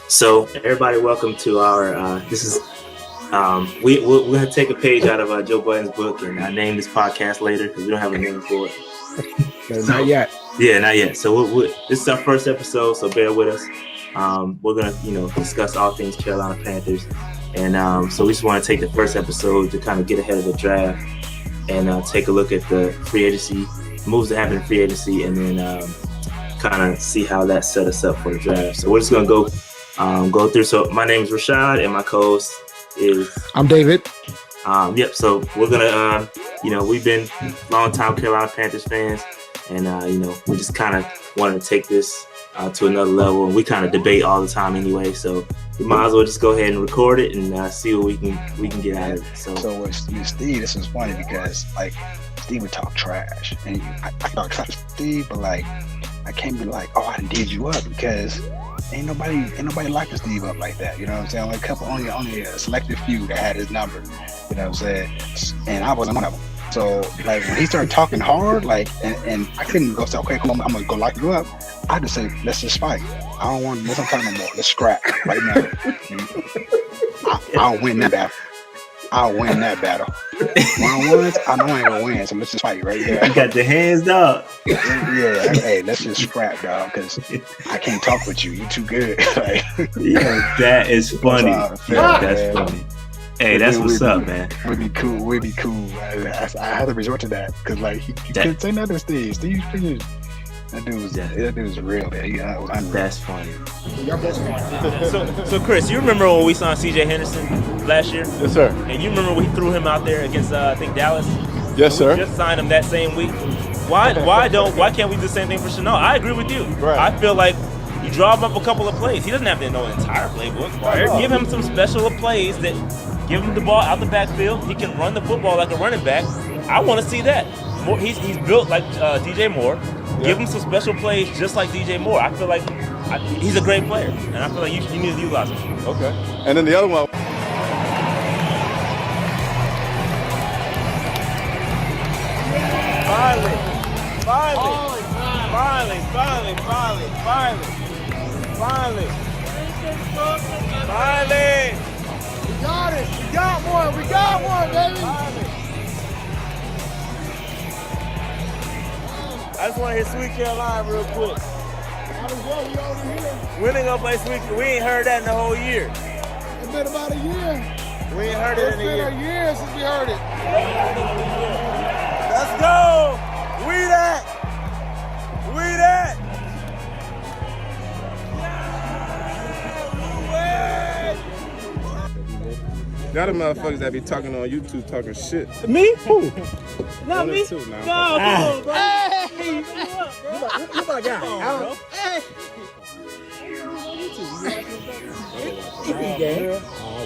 So everybody, welcome to our. This is we're gonna take a page out of Joe Budden's book and name this podcast later because we don't have a name for it. Not yet. Yeah, not yet. So this is our first episode, so bear with us. We're gonna discuss all things Carolina Panthers, and so we just want to take the first episode to kind of get ahead of the draft and take a look at the free agency moves that happen in free agency, and then kind of see how that set us up for the draft. So we're just gonna go through. So my name is Rashad, and my co-host is I'm David. Yep. So we're gonna, we've been long time Carolina Panthers fans, and we just kind of wanted to take this to another level. And we kind of debate all the time anyway, so we might as well just go ahead and record it and see what we can get out of it. So with Steve, this was funny because like Steve would talk trash, and I talk trash to Steve, but like I can't be like, oh, I did you up because. Ain't nobody locking Steve up like that, you know what I'm saying? Only a couple, only a selected few that had his number, you know what I'm saying? And I wasn't one of them. So like when he started talking hard, like, and I couldn't go say, okay, cool, I'm gonna go lock you up. I just say, let's just fight. I don't want no time no more. Let's scrap right now. I'll win that battle. I'll win that battle. One-on-ones, I know I ain't gonna win, so let's just fight right here. You got the hands, dog. Yeah, hey, let's just scrap, dog, because I can't talk with you. You too good. Like, that is funny. That's funny. Hey, that's what's up, man. We'd be cool. I had to resort to that because, like, he couldn't say nothing to Steve. Steve's pretty. That dude was real, man. Was unreal. That's funny. So Chris, you remember when we signed C.J. Henderson last year? Yes, sir. And you remember when he threw him out there against I think Dallas? Yes, sir. We just signed him that same week. Why can't we do the same thing for Chanel? I agree with you. Right. I feel like you draw him up a couple of plays. He doesn't have to know the entire playbook. Give him some special plays that give him the ball out the backfield. He can run the football like a running back. I want to see that. He's built like DJ Moore. Give him some special plays just like DJ Moore. I feel like he's a great player, and I feel like you need to utilize him. Okay. And then the other one. Finally. We got one, baby. I just want to hit Sweet Carolina real quick. When they gonna play Sweet? We ain't heard that in the whole year. It's been about a year. We ain't heard it in a year. It's been a year since we heard it. Let's go. We that. Y'all the motherfuckers that be talking on YouTube talking shit. Me? Who? Not me. No, come on, bro. Hey, you my guy. Hey.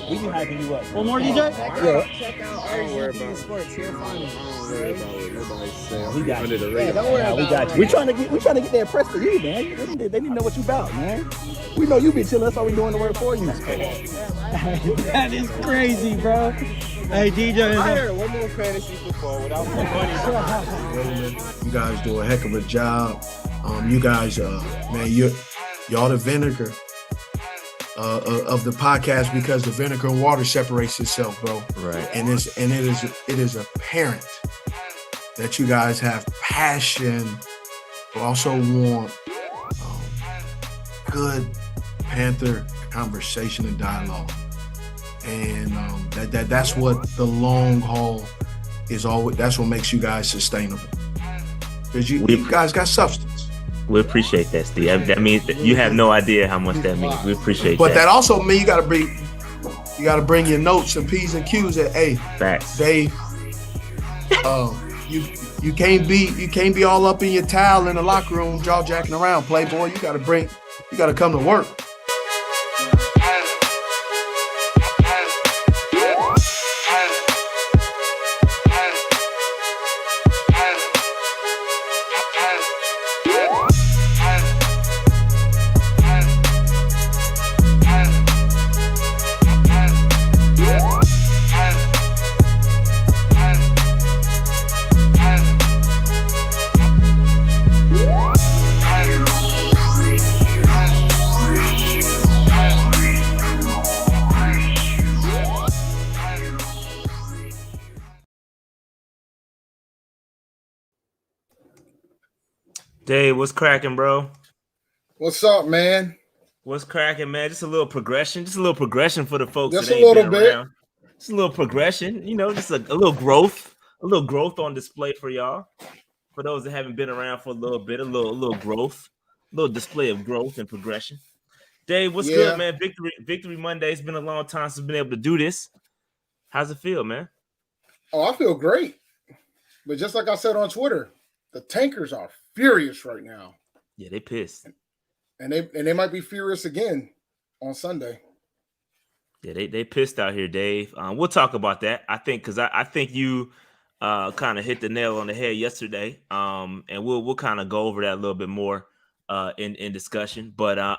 We be hyping you up. One more, DJ? Yeah. Check out Don't worry about Sports. He'll find me. I don't worry about what nobody's saying. We got Under the Yeah, radar. don't worry about we got it. you. We trying to get their press to you, man. They didn't know what you about, man. We know you be chilling. That's why we doing the work for you. That is crazy, bro. Hey, DJ. I heard one more fantasy football without my money. You guys do a heck of a job. You guys, man, y'all the vinegar of the podcast because the vinegar and water separates itself, bro. Right. And it is apparent that you guys have passion, but also want good Panther conversation and dialogue. And that's what the long haul is always. That's what makes you guys sustainable. Because you guys got substance. We appreciate that, Steve. That means that you have no idea how much that means. We appreciate that. But that also means you got to bring your notes and P's and Q's. That hey, facts. Dave, you can't be all up in your towel in the locker room, jaw jacking around, playboy. You got to come to work. Dave, what's cracking, bro? What's up, man? What's cracking, man? Just a little progression. Just a little progression for the folks that Just a ain't been little bit. around. Just a little progression, just a little growth. A little growth on display for y'all. For those that haven't been around for a little bit, a little growth, a little display of growth and progression. Dave, what's good, man? Victory Monday. It's been a long time since I've been able to do this. How's it feel, man? Oh, I feel great. But just like I said on Twitter, the tankers are furious right now. Yeah, they pissed. And they might be furious again on Sunday. Yeah, they pissed out here, Dave. We'll talk about that. I think because I think you kind of hit the nail on the head yesterday. And we'll kind of go over that a little bit more in discussion, but a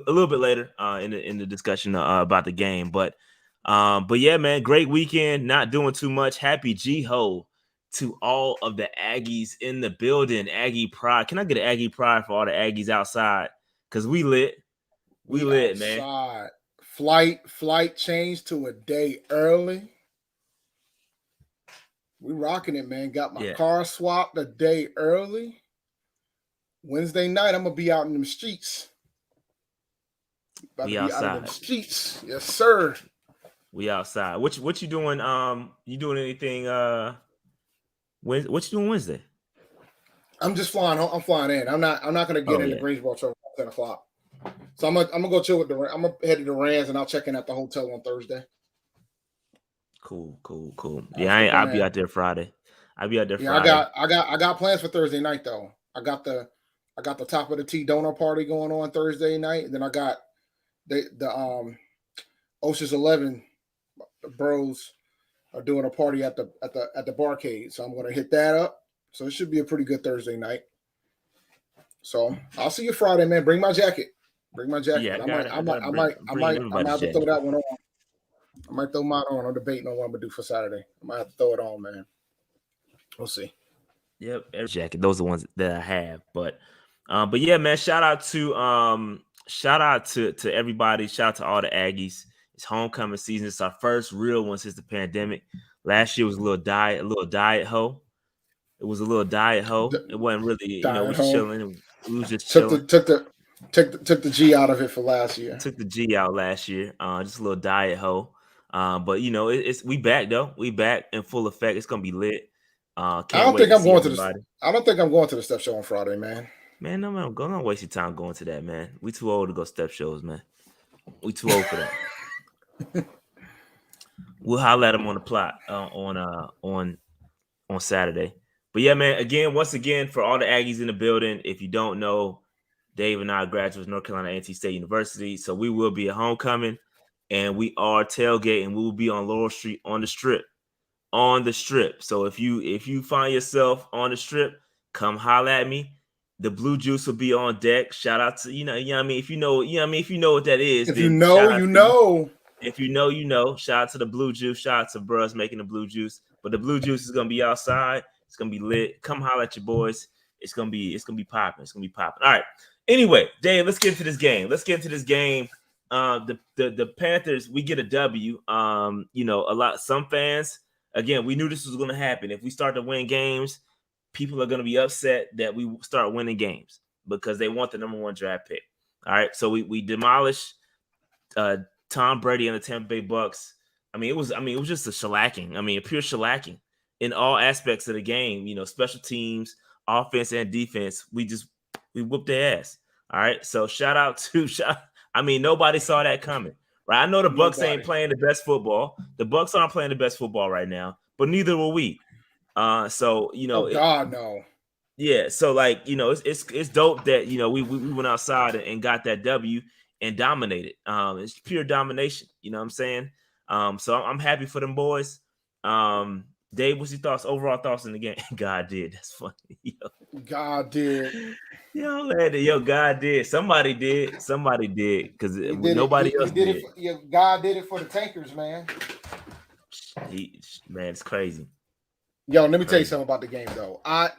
little bit later in the discussion about the game. But yeah, man, great weekend. Not doing too much. Happy G-Ho to all of the Aggies in the building. Aggie pride. Can I get an Aggie pride for all the Aggies outside? Because we lit. We lit, outside. Man. Flight changed to a day early. We rocking it, man. Got my car swapped a day early. Wednesday night, I'm gonna be out in them streets. We outside. Out of them streets, yes, sir. We outside. What you doing? You doing anything? What you doing Wednesday? I'm just flying. I'm flying in. I'm not gonna get into Greensboro till 10:00. So I'm gonna go chill with I'm gonna head to the Rams and I'll check in at the hotel on Thursday. Cool. Yeah, I'll be out there Friday. I'll be out there Friday. Yeah, I got plans for Thursday night though. I got the top of the tea donor party going on Thursday night, and then I got the Ocean's 11 bros are doing a party at the barcade, so I'm gonna hit that up. So it should be a pretty good Thursday night. So I'll see you Friday, man. Bring my jacket. Yeah, I might have to throw that one on. I might throw mine on. I'm debating on what I'm gonna do for Saturday. I might have to throw it on, man. We'll see. Yep, every jacket. Those are the ones that I have. But yeah, man. Shout out to everybody. Shout out to all the Aggies. It's homecoming season. It's our first real one since the pandemic. Last year was a little diet hoe. It was a little diet hoe. It wasn't really, we was chilling. We was just chilling. Took the G out of it for last year. Took the G out last year. Just a little diet hoe. But it's we back though. We back in full effect. It's gonna be lit. I don't think I'm going to the step show on Friday, man. Man, no, don't waste your time going to that, man. We too old to go step shows, man. We too old for that. We'll holler at them on the plot on Saturday. But yeah, man. Once again, for all the Aggies in the building, if you don't know, Dave and I are graduates of North Carolina A&T State University, so we will be at homecoming, and we are tailgating. We will be on Laurel Street on the Strip. So if you find yourself on the Strip, come holler at me. The Blue Juice will be on deck. Shout out to what I mean. If you know what that is. If you know, you know. If you know, you know. Shout out to the Blue Juice. Shout out to Bruss making the Blue Juice. But the Blue Juice is gonna be outside. It's gonna be lit. Come holler at your boys. It's gonna be popping. It's gonna be popping. All right. Anyway, Dave, let's get into this game. The Panthers, we get a W. Some fans, again, we knew this was gonna happen. If we start to win games, people are going to be upset that we start winning games because they want the number 1 draft pick. All right. So we demolished Tom Brady and the Tampa Bay Bucs. It was just a shellacking. A pure shellacking in all aspects of the game, special teams, offense and defense. We whooped their ass. All right. So shout out to nobody saw that coming. Right. I know the Bucs ain't playing the best football. The Bucs aren't playing the best football right now, but neither will we. Oh God, no. Yeah, so it's dope that we went outside and got that W and dominated. It's pure domination. You know what I'm saying? So I'm happy for them boys. Dave, what's your overall thoughts in the game? God did. That's funny. God did. God did. Somebody did. Because nobody else did. God did it for the tankers, man. It's crazy. Yo, let me tell you something about the game, though. I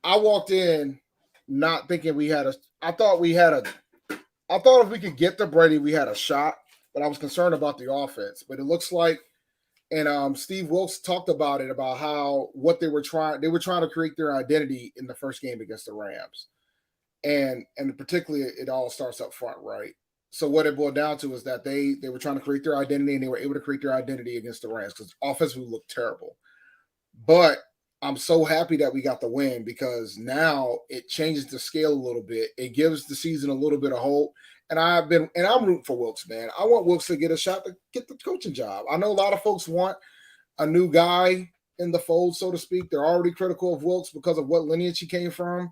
walked in not thinking I thought if we could get to Brady, we had a shot, but I was concerned about the offense. But it looks like, and Steve Wilks talked about it, about how they were trying to create their identity in the first game against the Rams. and particularly it all starts up front, right? So what it boiled down to is that they were trying to create their identity, and they were able to create their identity against the Rams because offensively looked terrible. But I'm so happy that we got the win because now it changes the scale a little bit. It gives the season a little bit of hope. And I'm rooting for Wilks, man. I want Wilks to get a shot to get the coaching job. I know a lot of folks want a new guy in the fold, so to speak. They're already critical of Wilks because of what lineage he came from.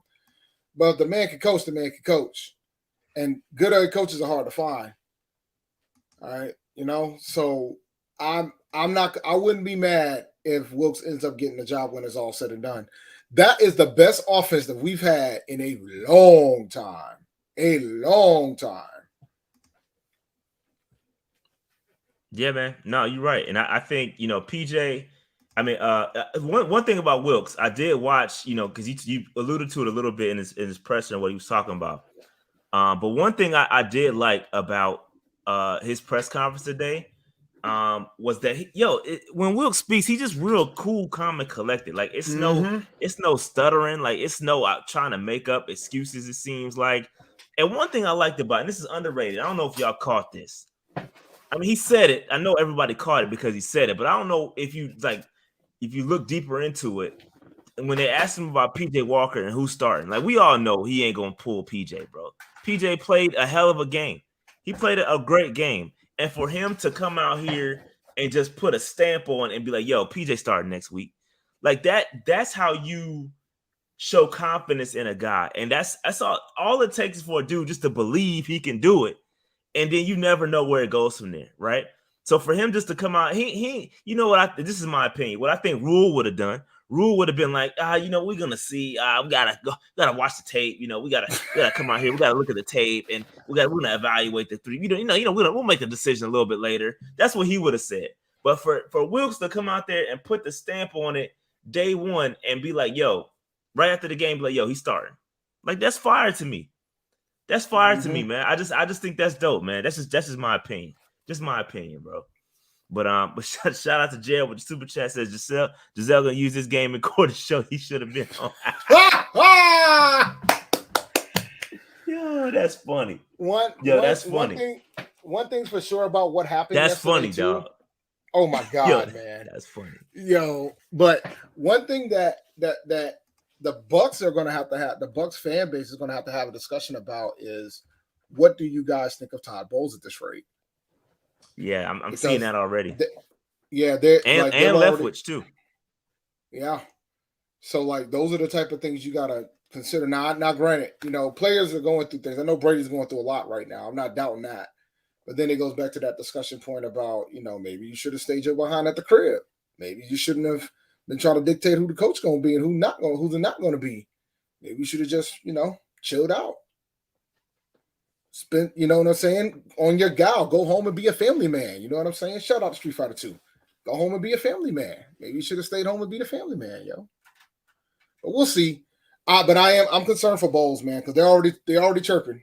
But if the man can coach, the man can coach. And good head coaches are hard to find. All right. So I wouldn't be mad if Wilks ends up getting the job when it's all said and done. That is the best offense that we've had in a long time. A long time. Yeah, man. No, you're right. And I think, PJ, one thing about Wilks, I did watch, because you alluded to it a little bit in his presser and what he was talking about. But one thing I did like about his press conference today was that when Wilks speaks, he just real cool, calm, and collected. Like it's no stuttering, like it's no trying to make up excuses. It seems like, and one thing I liked about, and this is underrated. I don't know if y'all caught this. I mean, he said it. I know everybody caught it because he said it, but I don't know if you look deeper into it. And when they asked him about PJ Walker and who's starting, like we all know he ain't gonna pull PJ, bro. PJ played a hell of a game. He played a great game. And for him to come out here and just put a stamp on and be like, yo, PJ starting next week. Like that's how you show confidence in a guy. And that's all it takes is for a dude just to believe he can do it. And then you never know where it goes from there, right? So for him just to come out, he this is my opinion. What I think Rule would have done, Rule would have been like, we're gonna see. We gotta watch the tape. We gotta come out here. We gotta look at the tape, and we're gonna evaluate the three. We'll make the decision a little bit later. That's what he would have said. But for Wilks to come out there and put the stamp on it day one and be like, yo, right after the game, be like, yo, he's starting. Like that's fire to me. That's fire to me, man. I just think that's dope, man. That's just my opinion. Just my opinion, bro. But shout out to Jared with the super chat says Giselle gonna use this game in court to show he should have been on. Yo, that's funny. That's funny. One thing's for sure about what happened. That's funny, dog. Oh my god, man, that's funny. But one thing that the Bucs are going to have, the Bucs fan base is going to have a discussion about is what do you guys think of Todd Bowles at this rate? Yeah, I'm seeing that already. They're and Leftwich too. Yeah, so like those are the type of things you got to consider. Now, granted, players are going through things. I know Brady's going through a lot right now. I'm not doubting that. But then it goes back to that discussion point about, maybe you should have stayed your behind at the crib. Maybe you shouldn't have been trying to dictate who the coach going to be and who's not going to be. Maybe you should have just, chilled out. Spent, you know what I'm saying, on your gal. Go home and be a family man. You know what I'm saying? Shout out to Street Fighter 2. Go home and be a family man. Maybe you should have stayed home and be the family man, yo. But we'll see. But I'm concerned for Bowles, man, because they're already chirping.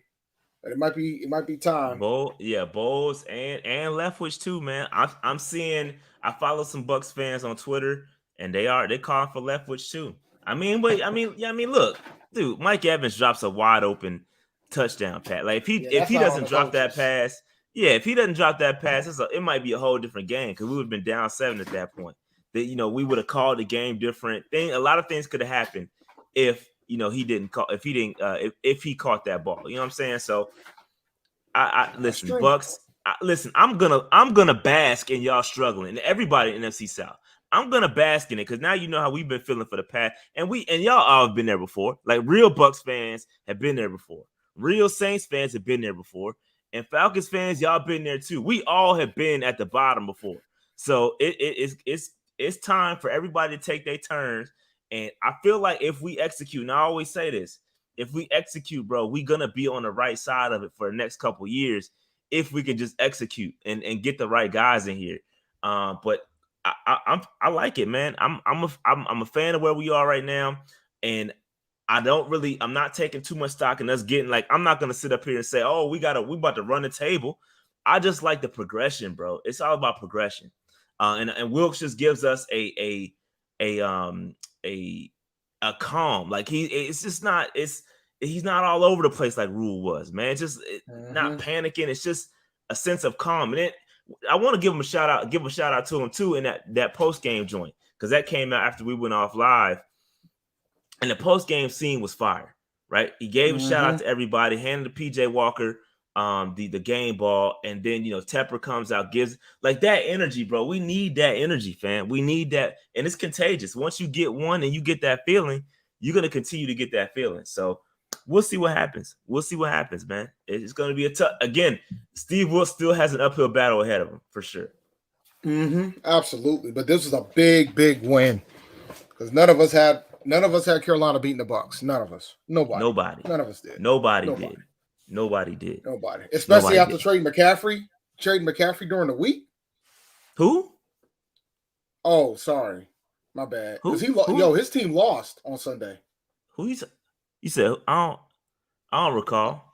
But it might be time. Bowles and Leftwich too, man. I'm seeing. I follow some Bucs fans on Twitter, and they calling for Leftwich too. Look, dude, Mike Evans drops a wide open touchdown pass. Like if he doesn't drop that pass, it might be a whole different game because we would have been down 7 at that point. That we would have called the game different. A lot of things could have happened if if he caught that ball. You know what I'm saying? So I listen, Bucs. Listen, I'm gonna bask in y'all struggling, and everybody in NFC South. I'm gonna bask in it because now you know how we've been feeling for the past, and y'all all have been there before. Like real Bucs fans have been there before. Real Saints fans have been there before, and Falcons fans, y'all been there too. We all have been at the bottom before, so it's time for everybody to take their turns. And I feel like if we execute, and I always say this, if we execute, bro, we're gonna be on the right side of it for the next couple years if we can just execute and get the right guys in here. But I like it, man. I'm a fan of where we are right now, and I'm not taking too much stock in us getting like. I'm not gonna sit up here and say, oh, we about to run the table. I just like the progression, bro. It's all about progression, and Wilks just gives us a calm. Like it's he's not all over the place like Rule was, man. It's just not Mm-hmm. panicking. It's just a sense of calm. And I want to give him a shout out to him too in that post game joint, because that came out after we went off live, and the post game scene was fire. Right, he gave a shout out to everybody, handed to PJ Walker the game ball, and then Tepper comes out, gives like that energy, bro. We need that energy, fam. We need that, and it's contagious. Once you get one and you get that feeling, you're gonna continue to get that feeling. So we'll see what happens. We'll see what happens, man. It's gonna be a tough. Again, Steve Wilks still has an uphill battle ahead of him for sure. Absolutely, but this was a big win because none of us had Carolina beating the Bucs. None of us. Nobody. None of us did. Nobody did. Especially after trading McCaffrey during the week. Who? Oh, sorry. My bad. Who? His team lost on Sunday. Who you said? I don't recall.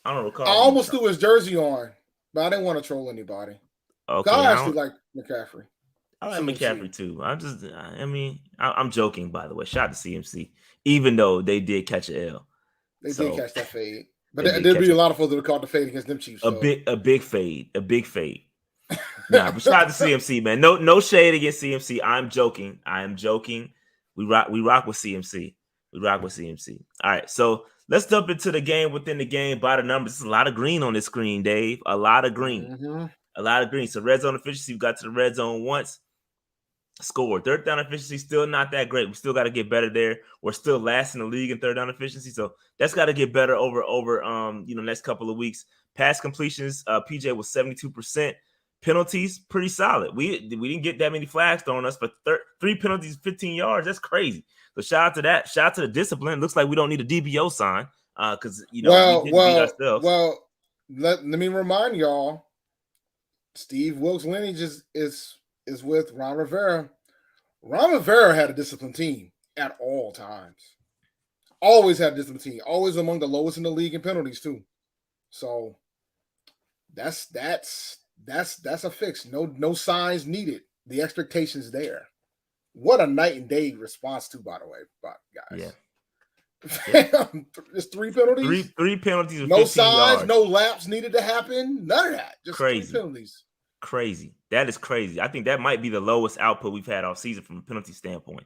I almost threw his jersey on, but I didn't want to troll anybody. Okay. I actually like McCaffrey. I like McCaffrey too. I'm joking, by the way. Shout out to CMC, even though they did catch an L. They did catch that fade, but there'd be a lot of folks that would caught the fade against them Chiefs. A big fade. Nah, but shout out to CMC, man. No shade against CMC. I'm joking. We rock with CMC. All right, so let's jump into the game within the game by the numbers. There's a lot of green on this screen, Dave. A lot of green. So red zone efficiency, we got to the red zone once. Scored. Third down efficiency still not that great. We still got to get better there. We're still last in the league in third down efficiency, so that's got to get better over next couple of weeks. Pass completions, PJ was 72%. Penalties, pretty solid. We didn't get that many flags thrown us, but 3 penalties, 15 yards. That's crazy. So shout out to that. Shout out to the discipline. Looks like we don't need a DBO sign because we didn't beat ourselves. Well, let me remind y'all, Steve Wilks' lineage is with Ron Rivera. Ron Rivera had a disciplined team at all times. Always had a disciplined team. Always among the lowest in the league in penalties too. So that's a fix. No signs needed. The expectation's there. What a night and day response to, by the way, guys. Yeah. Just 3 penalties. Three penalties. No signs. No laps needed to happen. None of that. Just crazy 3 penalties. Crazy. That is crazy. I think that might be the lowest output we've had all season from a penalty standpoint.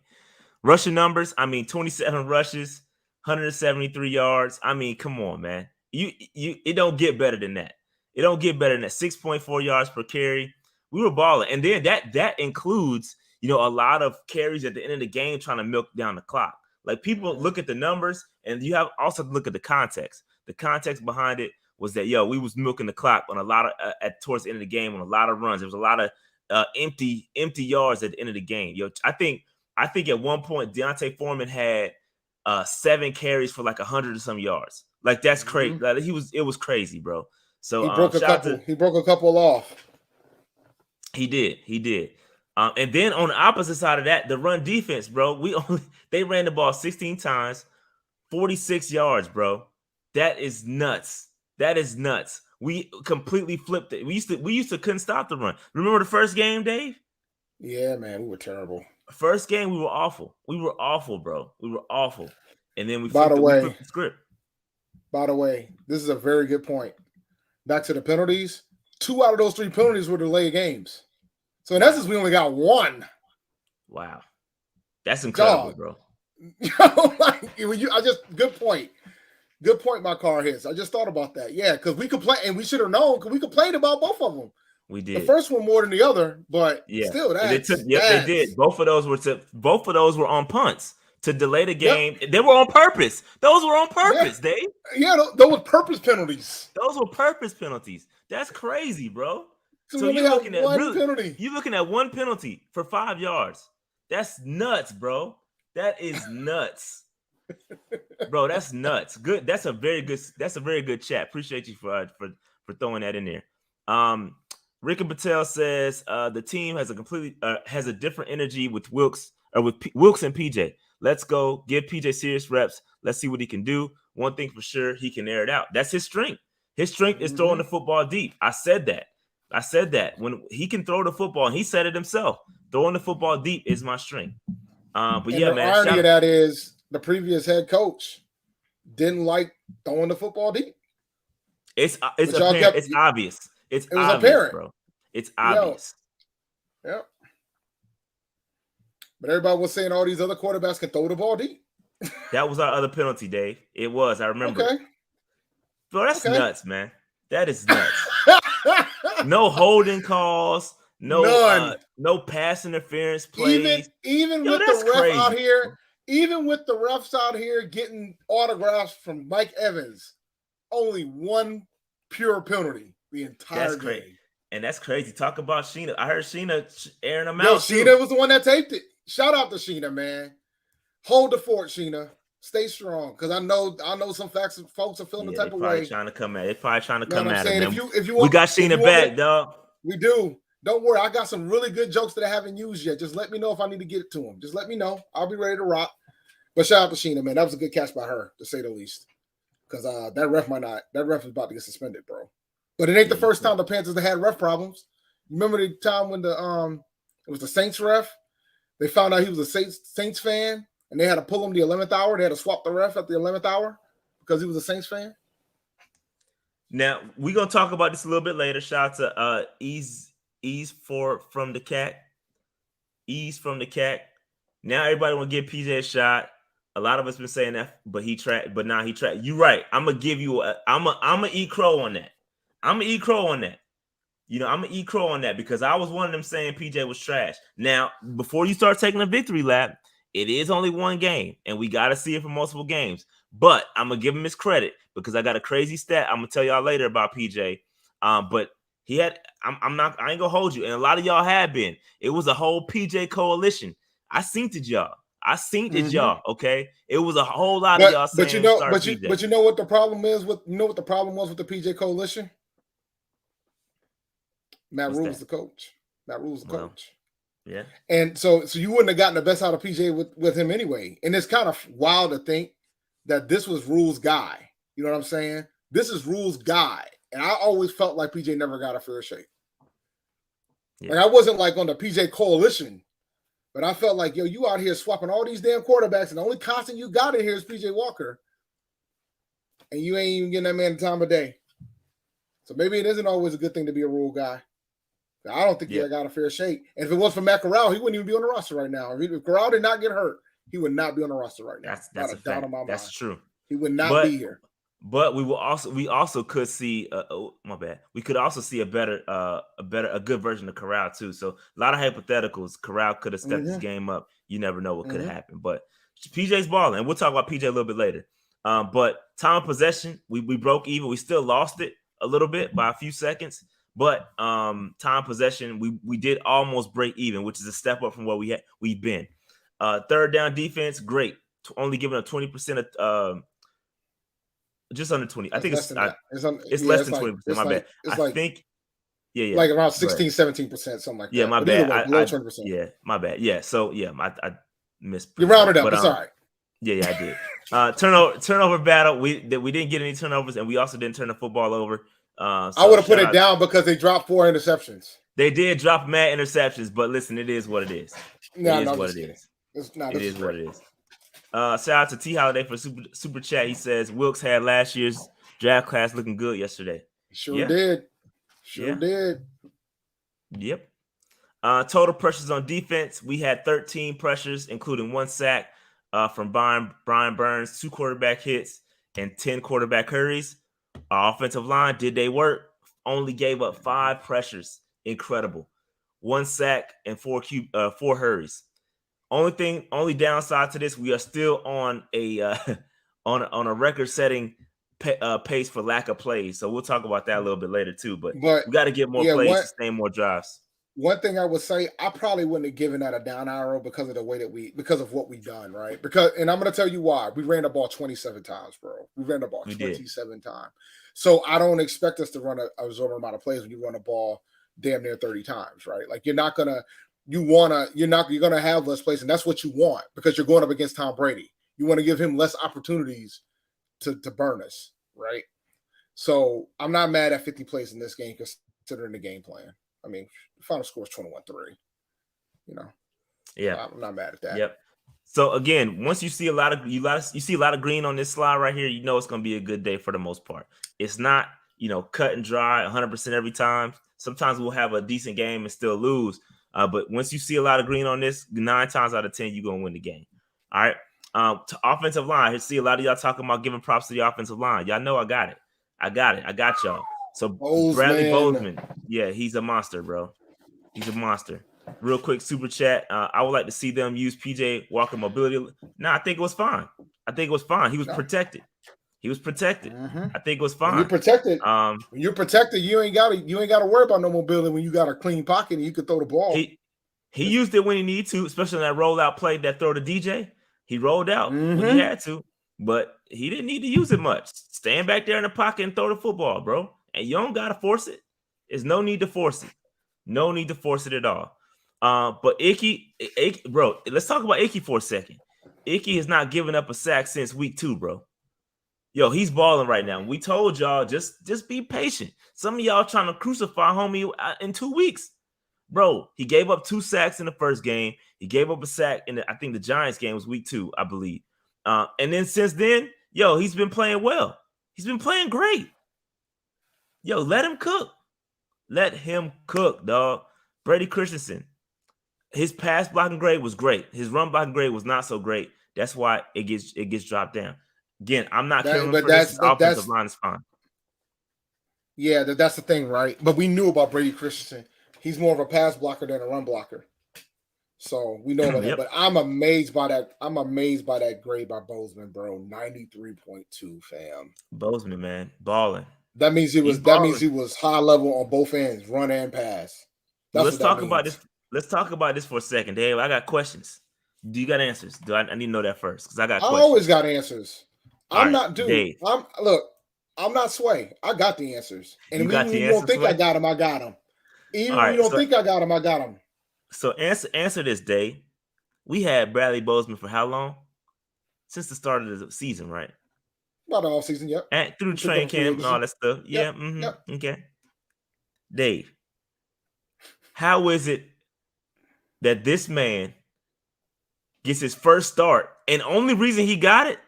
Rushing numbers, 27 rushes, 173 yards. Come on, man. It don't get better than that. 6.4 yards per carry. We were balling. And then that includes, a lot of carries at the end of the game trying to milk down the clock. Like, people look at the numbers, and you have also to look at the context. The context behind it was that, we was milking the clock on a lot of towards the end of the game on a lot of runs. There was a lot of empty yards at the end of the game. I think at one point Deontay Foreman had 7 carries for like 100 or some yards. Like, that's crazy. Like, it was crazy, bro. So he broke a couple off. He did. And then on the opposite side of that, the run defense, bro. They ran the ball 16 times, 46 yards, bro. That is nuts. We completely flipped it. We used to couldn't stop the run. Remember the first game, Dave? Yeah, man, we were terrible. First game, we were awful. We were awful, bro. We were awful. And then we flipped the script. By the way, this is a very good point. Back to the penalties. 2 out of those 3 penalties were delayed games. So in essence, we only got 1. Wow, that's incredible, bro. Good point. Good point, my car hits. I just thought about that. Yeah, because we complained, and we should have known because we complained about both of them. We did. The first one more than the other, but still, they did. Both of those were on punts to delay the game. Yep. They were on purpose. Those were on purpose, Dave. Yeah, those were purpose penalties. That's crazy, bro. So you're looking at one penalty. You're looking at 1 penalty for 5 yards. That's nuts, bro. That is nuts. Bro, that's nuts. Good. That's a very good chat. Appreciate you for throwing that in there. Rick and Patel says the team has a different energy with Wilks and PJ. Let's go give PJ serious reps. Let's see what he can do. One thing for sure, he can air it out. That's his strength. His strength is throwing the football deep. I said that when he can throw the football, and he said it himself. Throwing the football deep is my strength. But and the irony of that is the previous head coach didn't like throwing the football deep. It's But apparent. y'all It's obvious. It's it was obvious, apparent. bro. It's obvious. Yep. But everybody was saying all these other quarterbacks can throw the ball deep. That was our other penalty, Dave. It was. I remember. Okay. Bro, that's Okay. nuts, man. That is nuts. No holding calls. No, None. no pass interference plays. Even Yo, with that's the ref crazy. out here, even with the refs out here getting autographs from Mike Evans, only one pure penalty the entire That's game. crazy. And that's crazy. Talk about Sheena. I heard Sheena airing them Yo, out. Sheena was the one that taped it. Shout out to Sheena, man. Hold the fort, Sheena. Stay strong, because I know some folks are feeling the type of way. Trying to come at. They're probably trying to You know come what I'm at saying? him. If you We want, got Sheena back, dog. We do. Don't worry. I got some really good jokes that I haven't used yet. Just let me know if I need to get it to them. Just let me know. I'll be ready to rock. But shout out to Sheena, man. That was a good catch by her, to say the least. Because that ref is about to get suspended, bro. But it ain't the first time the Panthers have had ref problems. Remember the time when it was the Saints ref? They found out he was a Saints fan, and they had to pull him the 11th hour. They had to swap the ref at the 11th hour because he was a Saints fan. Now we're gonna talk about this a little bit later. Shout out to Ease from the Cat. Ease from the Cat. Now everybody want to give PJ a shot. A lot of us been saying that, but he tracked. But now he tracked. You're right. I'm gonna give you. I'm gonna eat crow on that. I'm gonna eat crow on that. You know, I'm gonna eat crow on that because I was one of them saying PJ was trash. Now, before you start taking a victory lap, it is only one game, and we got to see it for multiple games. But I'm gonna give him his credit because I got a crazy stat. I'm gonna tell y'all later about PJ. But he had. I ain't gonna hold you, and a lot of y'all have been. It was a whole PJ coalition. I synced it, y'all. Y'all. Okay, it was a whole lot of y'all saying. But you know what the problem is with the problem was with the PJ coalition. Matt Rule's the coach. Coach. Yeah. And so you wouldn't have gotten the best out of PJ with him anyway. And it's kind of wild to think that this was Rule's guy. You know what I'm saying? This is Rule's guy. And I always felt like PJ never got a fair shake. Yeah. Like I wasn't like on the PJ coalition, but I felt like, yo, you out here swapping all these damn quarterbacks, and the only constant you got in here is PJ Walker. And you ain't even getting that man the time of day. So maybe it isn't always a good thing to be a Rule guy. I don't think he got a fair shake. And if it was for Matt Corral, he wouldn't even be on the roster right now. If Corral did not get hurt, he would not be on the roster right now. That's a doubt in my mind. That's true. He would not be here. But we also could see my bad. We could also see a good version of Corral too. So a lot of hypotheticals. Corral could have stepped his game up. You never know what could have happened. But PJ's balling, and we'll talk about PJ a little bit later. But time of possession, we broke even. We still lost it a little bit by a few seconds. But time possession, we did almost break even, which is a step up from what we've been. Third down defense, great. Only giving up 20% of just under 20. I think it's less than 20%. My bad. I think like around 16, 17%, something like that. Yeah, my bad. Below 20%. Yeah, my bad. Yeah. So yeah, I missed. You rounded up. It's all right. Yeah, I did. Turnover battle. We didn't get any turnovers, and we also didn't turn the football over. I would have put it down because they dropped 4 interceptions. They did drop mad interceptions, but listen, it is what it is. It is what it is. Shout out to T Holiday for super chat. He says Wilks had last year's draft class looking good yesterday. Sure did. Yep. Total pressures on defense. We had 13 pressures, including 1 sack from Brian Burns, 2 quarterback hits, and 10 quarterback hurries. Our offensive line, did they work? Only gave up 5 pressures. Incredible. 1 sack and 4 hurries. Only downside to this, we are still on a on a record-setting pace for lack of plays. So we'll talk about that a little bit later too. But we got to get more plays, sustain more drives. One thing I would say, I probably wouldn't have given that a down arrow because of the way because of what we've done, right? And I'm going to tell you why. We ran the ball 27 times, bro. We ran the ball 27 times. So I don't expect us to run a absorbent amount of plays when you run the ball damn near 30 times, right? Like you're gonna have less plays, and that's what you want because you're going up against Tom Brady. You want to give him less opportunities to burn us, right? So I'm not mad at 50 plays in this game considering the game plan. I mean, the final score is 21-3. You know, yeah, I'm not mad at that. Yep. So again, once you see a lot of green on this slide right here, you know it's gonna be a good day for the most part. It's not, cut and dry 100% every time. Sometimes we'll have a decent game and still lose. But once you see a lot of green on this, 9 times out of 10, you're gonna win the game. All right. To offensive line, I see a lot of y'all talking about giving props to the offensive line. Y'all know I got it. I got y'all. So Bradley Bozeman, yeah, he's a monster, bro. He's a monster. Real quick super chat. I would like to see them use PJ Walker mobility. No, I think it was fine. He was protected. Mm-hmm. I think it was fine. When you're protected, you ain't gotta worry about no mobility when you got a clean pocket and you can throw the ball. He used it when he needed to, especially in that rollout play that throw to DJ. He rolled out when he had to, but he didn't need to use it much. Stand back there in the pocket and throw the football, bro. And you don't gotta force it. There's no need to force it. No need to force it at all. But Icky, bro, let's talk about Icky for a second. Icky has not given up a sack since week 2, bro. Yo, he's balling right now. We told y'all just be patient. Some of y'all trying to crucify homie in 2 weeks. Bro, he gave up 2 sacks in the first game. He gave up a sack in I think the Giants game was week 2, I believe. And then since then, yo, he's been playing well. He's been playing great. Yo, let him cook. Let him cook, dog. Brady Christensen, his pass blocking grade was great. His run blocking grade was not so great. That's why it gets dropped down. Again, I'm not killing him for this. Offensive line is fine. Yeah, that's the thing, right? But we knew about Brady Christensen. He's more of a pass blocker than a run blocker. So we know about that. But I'm amazed by that. I'm amazed by that grade by Bozeman, bro. 93.2, fam. Bozeman, man, balling. That means he was high level on both ends, run and pass. Let's talk about this. Let's talk about this for a second, Dave. I got questions. Do you got answers? I need to know that first because I got questions. I always got answers. I'm not Dave. I'm not Sway. I got the answers. And even when you don't think I got them, I got them. Even when you don't think I got them, I got them. So answer this, Dave. We had Bradley Bozeman for how long? Since the start of the season, right? About all season, yep. And through train camp and all that stuff. Yeah. Yep. Okay. Dave, how is it that this man gets his first start and only reason he got it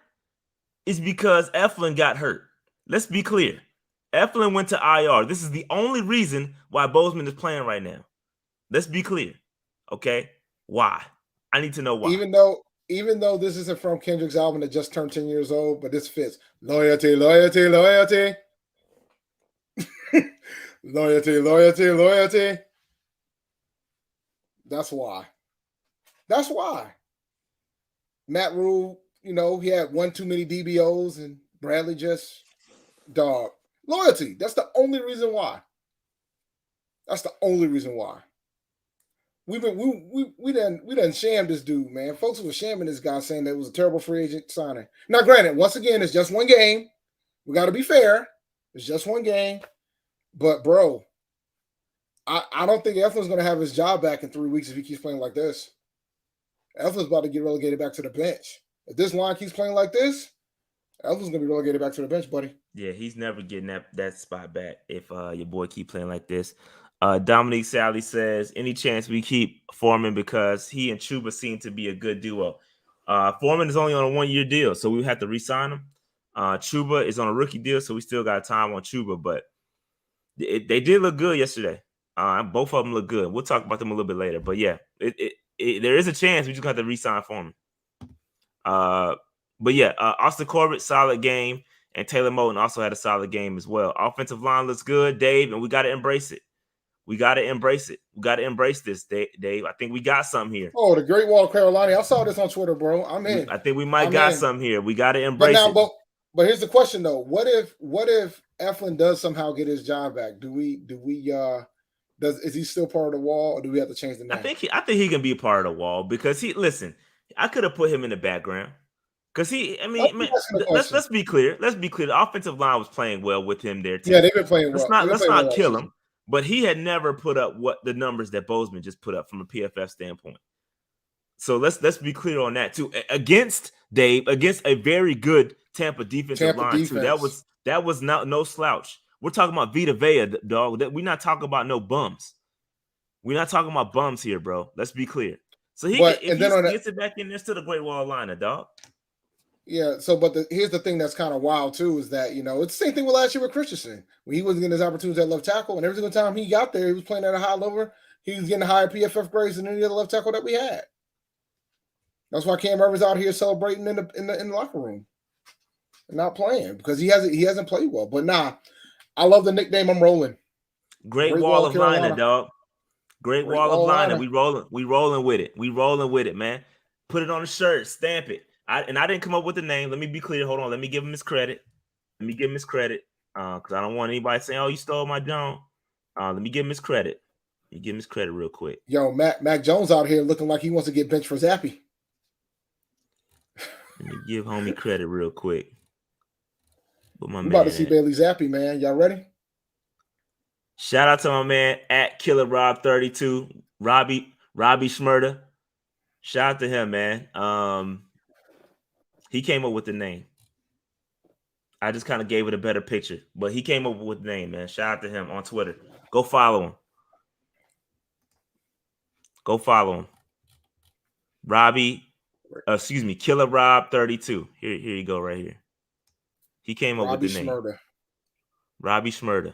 is because Eflin got hurt? Let's be clear. Eflin went to IR. This is the only reason why Bozeman is playing right now. Let's be clear. Okay? Why? I need to know why. Even though this isn't from Kendrick's album that just turned 10 years old, but this fits. Loyalty, loyalty, loyalty. Loyalty, loyalty, loyalty. That's why. That's why. Matt Rule, he had one too many DBOs and Bradley just dog. Loyalty. That's the only reason why. That's the only reason why. We done shamed this dude, man. Folks were shaming this guy, saying that it was a terrible free agent signing. Now, granted, once again, it's just one game. We got to be fair. It's just one game. But, bro, I don't think Eflin's going to have his job back in 3 weeks if he keeps playing like this. Eflin's about to get relegated back to the bench. If this line keeps playing like this, Eflin's going to be relegated back to the bench, buddy. Yeah, he's never getting that spot back if your boy keep playing like this. Dominique Sally says, any chance we keep Foreman because he and Chuba seem to be a good duo? Foreman is only on a 1-year deal, so we have to re-sign him. Chuba is on a rookie deal, so we still got time on Chuba, but they did look good yesterday. Both of them look good. We'll talk about them a little bit later, but yeah, there is a chance we just have to re-sign Foreman. But yeah, Austin Corbett, solid game, and Taylor Moton also had a solid game as well. Offensive line looks good, Dave, and we got to embrace it. We got to embrace it. We got to embrace this, Dave. I think we got something here. Oh, the Great Wall of Carolina. I saw this on Twitter, bro. I'm in. I think we might got something here. We got to embrace it. But here's the question, though. What if Eflin does somehow get his job back? Is he still part of the Wall, or do we have to change the name? I think he can be a part of the Wall because I could have put him in the background. Because let's be clear. Let's be clear. The offensive line was playing well with him there, too. Yeah, they've been playing well. Let's not kill him. But he had never put up what the numbers that Bozeman just put up from a PFF standpoint. So let's be clear on that too. Against a very good Tampa defensive line too. That was no slouch. We're talking about Vita Vea, dog. We're not talking about no bums. We're not talking about bums here, bro. Let's be clear. So he But if and then he on gets it back in there, still a Great Wall of Liner, dog. Yeah, so but here's the thing that's kind of wild too is that it's the same thing with last year with Christensen when he wasn't getting his opportunities at left tackle, and every single time he got there, he was playing at a high level. He was getting higher PFF grades than any other left tackle that we had. That's why Cam Irvin's out here celebrating in the locker room and not playing because he hasn't played well. But nah, I love the nickname. I'm rolling. Great Wall of Liner, Carolina. dog. Great Wall of Liner. Liner. We rolling with it. We rolling with it, man. Put it on the shirt, stamp it. I didn't come up with the name. Let me be clear. Hold on. Let me give him his credit. Because I don't want anybody saying, "Oh, you stole my John." Let me give him his credit. Let me give him his credit real quick. Yo, Mac Jones out here looking like he wants to get benched for Zappy. Let me give homie credit real quick. But my I'm man, about to see Bailey Zappy, man. Y'all ready? Shout out to my man at Killer Rob 32, Robbie Schmurda. Shout out to him, man. He came up with the name. I just kind of gave it a better picture, but he came up with the name, man. Shout out to him on Twitter. Go follow him. Killer Rob 32. Here you go, right here. He came up with the name. Robbie Schmurda.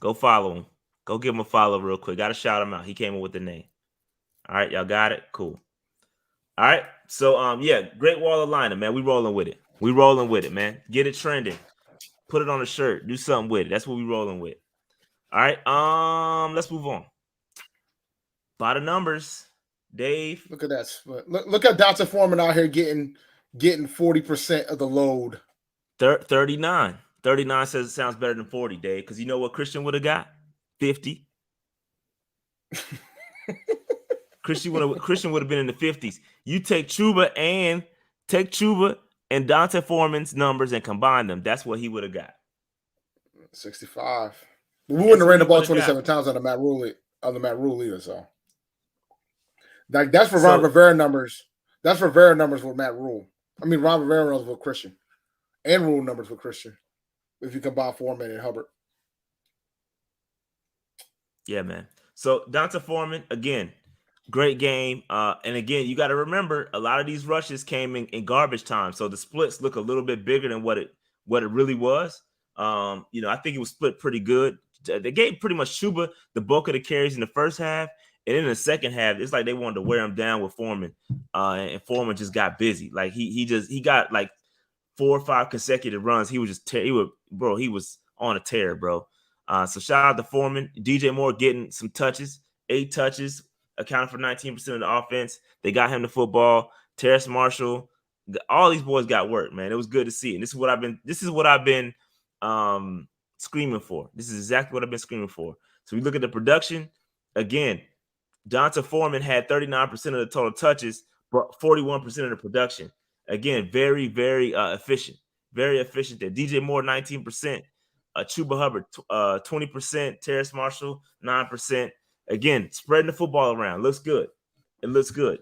Go follow him. Go give him a follow real quick. Got to shout him out. He came up with the name. All right, y'all got it? Cool. All right. So, Great Wall of Liner, man. We rolling with it, man. Get it trending. Put it on a shirt. Do something with it. That's what we rolling with. All right. Let's move on. By the numbers, Dave. Look at that. Look at Dr. Foreman out here getting 40% of the load. 39. 39 says it sounds better than 40, Dave. Because you know what Christian would have got? 50. Christian would have been in the 50s. You take Chuba and Dante Foreman's numbers and combine them. That's what he would have got. 65. We wouldn't have ran the ball 27 times on the Matt Rule either. So that's for Ron Rivera numbers. That's for Rivera numbers with Matt Rule. I mean Ron Rivera numbers with Christian. And Rule numbers with Christian. If you combine Foreman and Hubbard. Yeah, man. So Dante Foreman, again, great game. And again, you got to remember a lot of these rushes came in garbage time. So the splits look a little bit bigger than what it really was. I think it was split pretty good. They gave pretty much Chuba the bulk of the carries in the first half. And in the second half, it's like they wanted to wear him down with Foreman. And Foreman just got busy. Like he got like 4 or 5 consecutive runs. He was just he was on a tear, bro. So shout out to Foreman. DJ Moore getting some touches, 8 touches, accounted for 19% of the offense. They got him the football. Terrace Marshall, all these boys got work, man. It was good to see. And this is what I've been screaming for. This is exactly what I've been screaming for. So we look at the production. Again, Dante Foreman had 39% of the total touches, but 41% of the production. Again, very, very efficient. Very efficient there. DJ Moore, 19%. Chuba Hubbard, 20%. Terrace Marshall, 9%. Again, spreading the football around. Looks good. It looks good.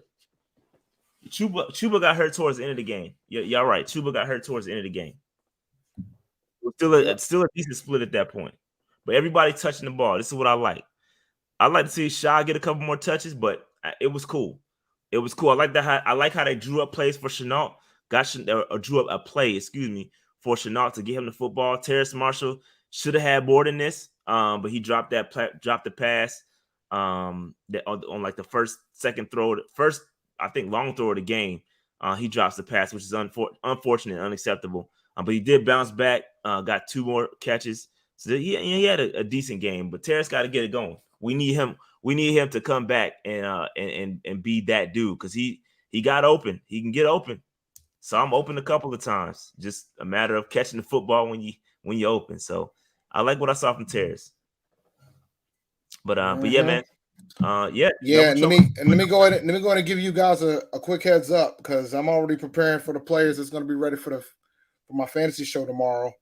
Chuba got hurt towards the end of the game. Y'all right. Chuba got hurt towards the end of the game. It's still a decent split at that point. But everybody touching the ball. This is what I like. I like to see Shaw get a couple more touches, but it was cool. It was cool. I like how they drew up plays for Chenault. Drew up a play, for Chenault to get him the football. Terrace Marshall should have had more than this, but he dropped the pass on like the second throw, first I think long throw of the game. He drops the pass, which is unfortunate and unacceptable. But he did bounce back, got 2 more catches. So he had a decent game, but Terrace got to get it going. We need him to come back and be that dude because he got open. He can get open. So I'm open a couple of times. Just a matter of catching the football when you open. So I like what I saw from Terrace. But yeah, man. Yeah. Let me go ahead and give you guys a quick heads up because I'm already preparing for the players that's going to be ready for my fantasy show tomorrow.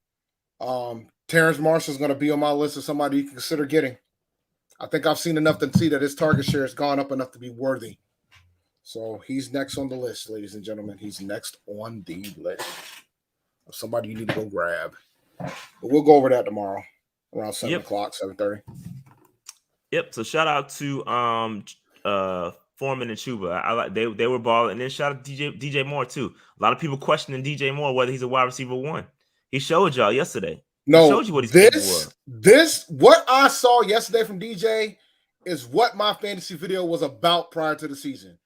Terrace Marshall is going to be on my list of somebody you can consider getting. I think I've seen enough to see that his target share has gone up enough to be worthy. So he's next on the list, ladies and gentlemen. He's next on the list of somebody you need to go grab. But we'll go over that tomorrow around 7 o'clock, 7:30. Yep. So shout out to Foreman and Chuba. I like they were balling, and then shout out DJ Moore too. A lot of people questioning DJ Moore whether he's a wide receiver one. He showed y'all yesterday. No, he showed you what he's capable of. This what I saw yesterday from DJ is what my fantasy video was about prior to the season.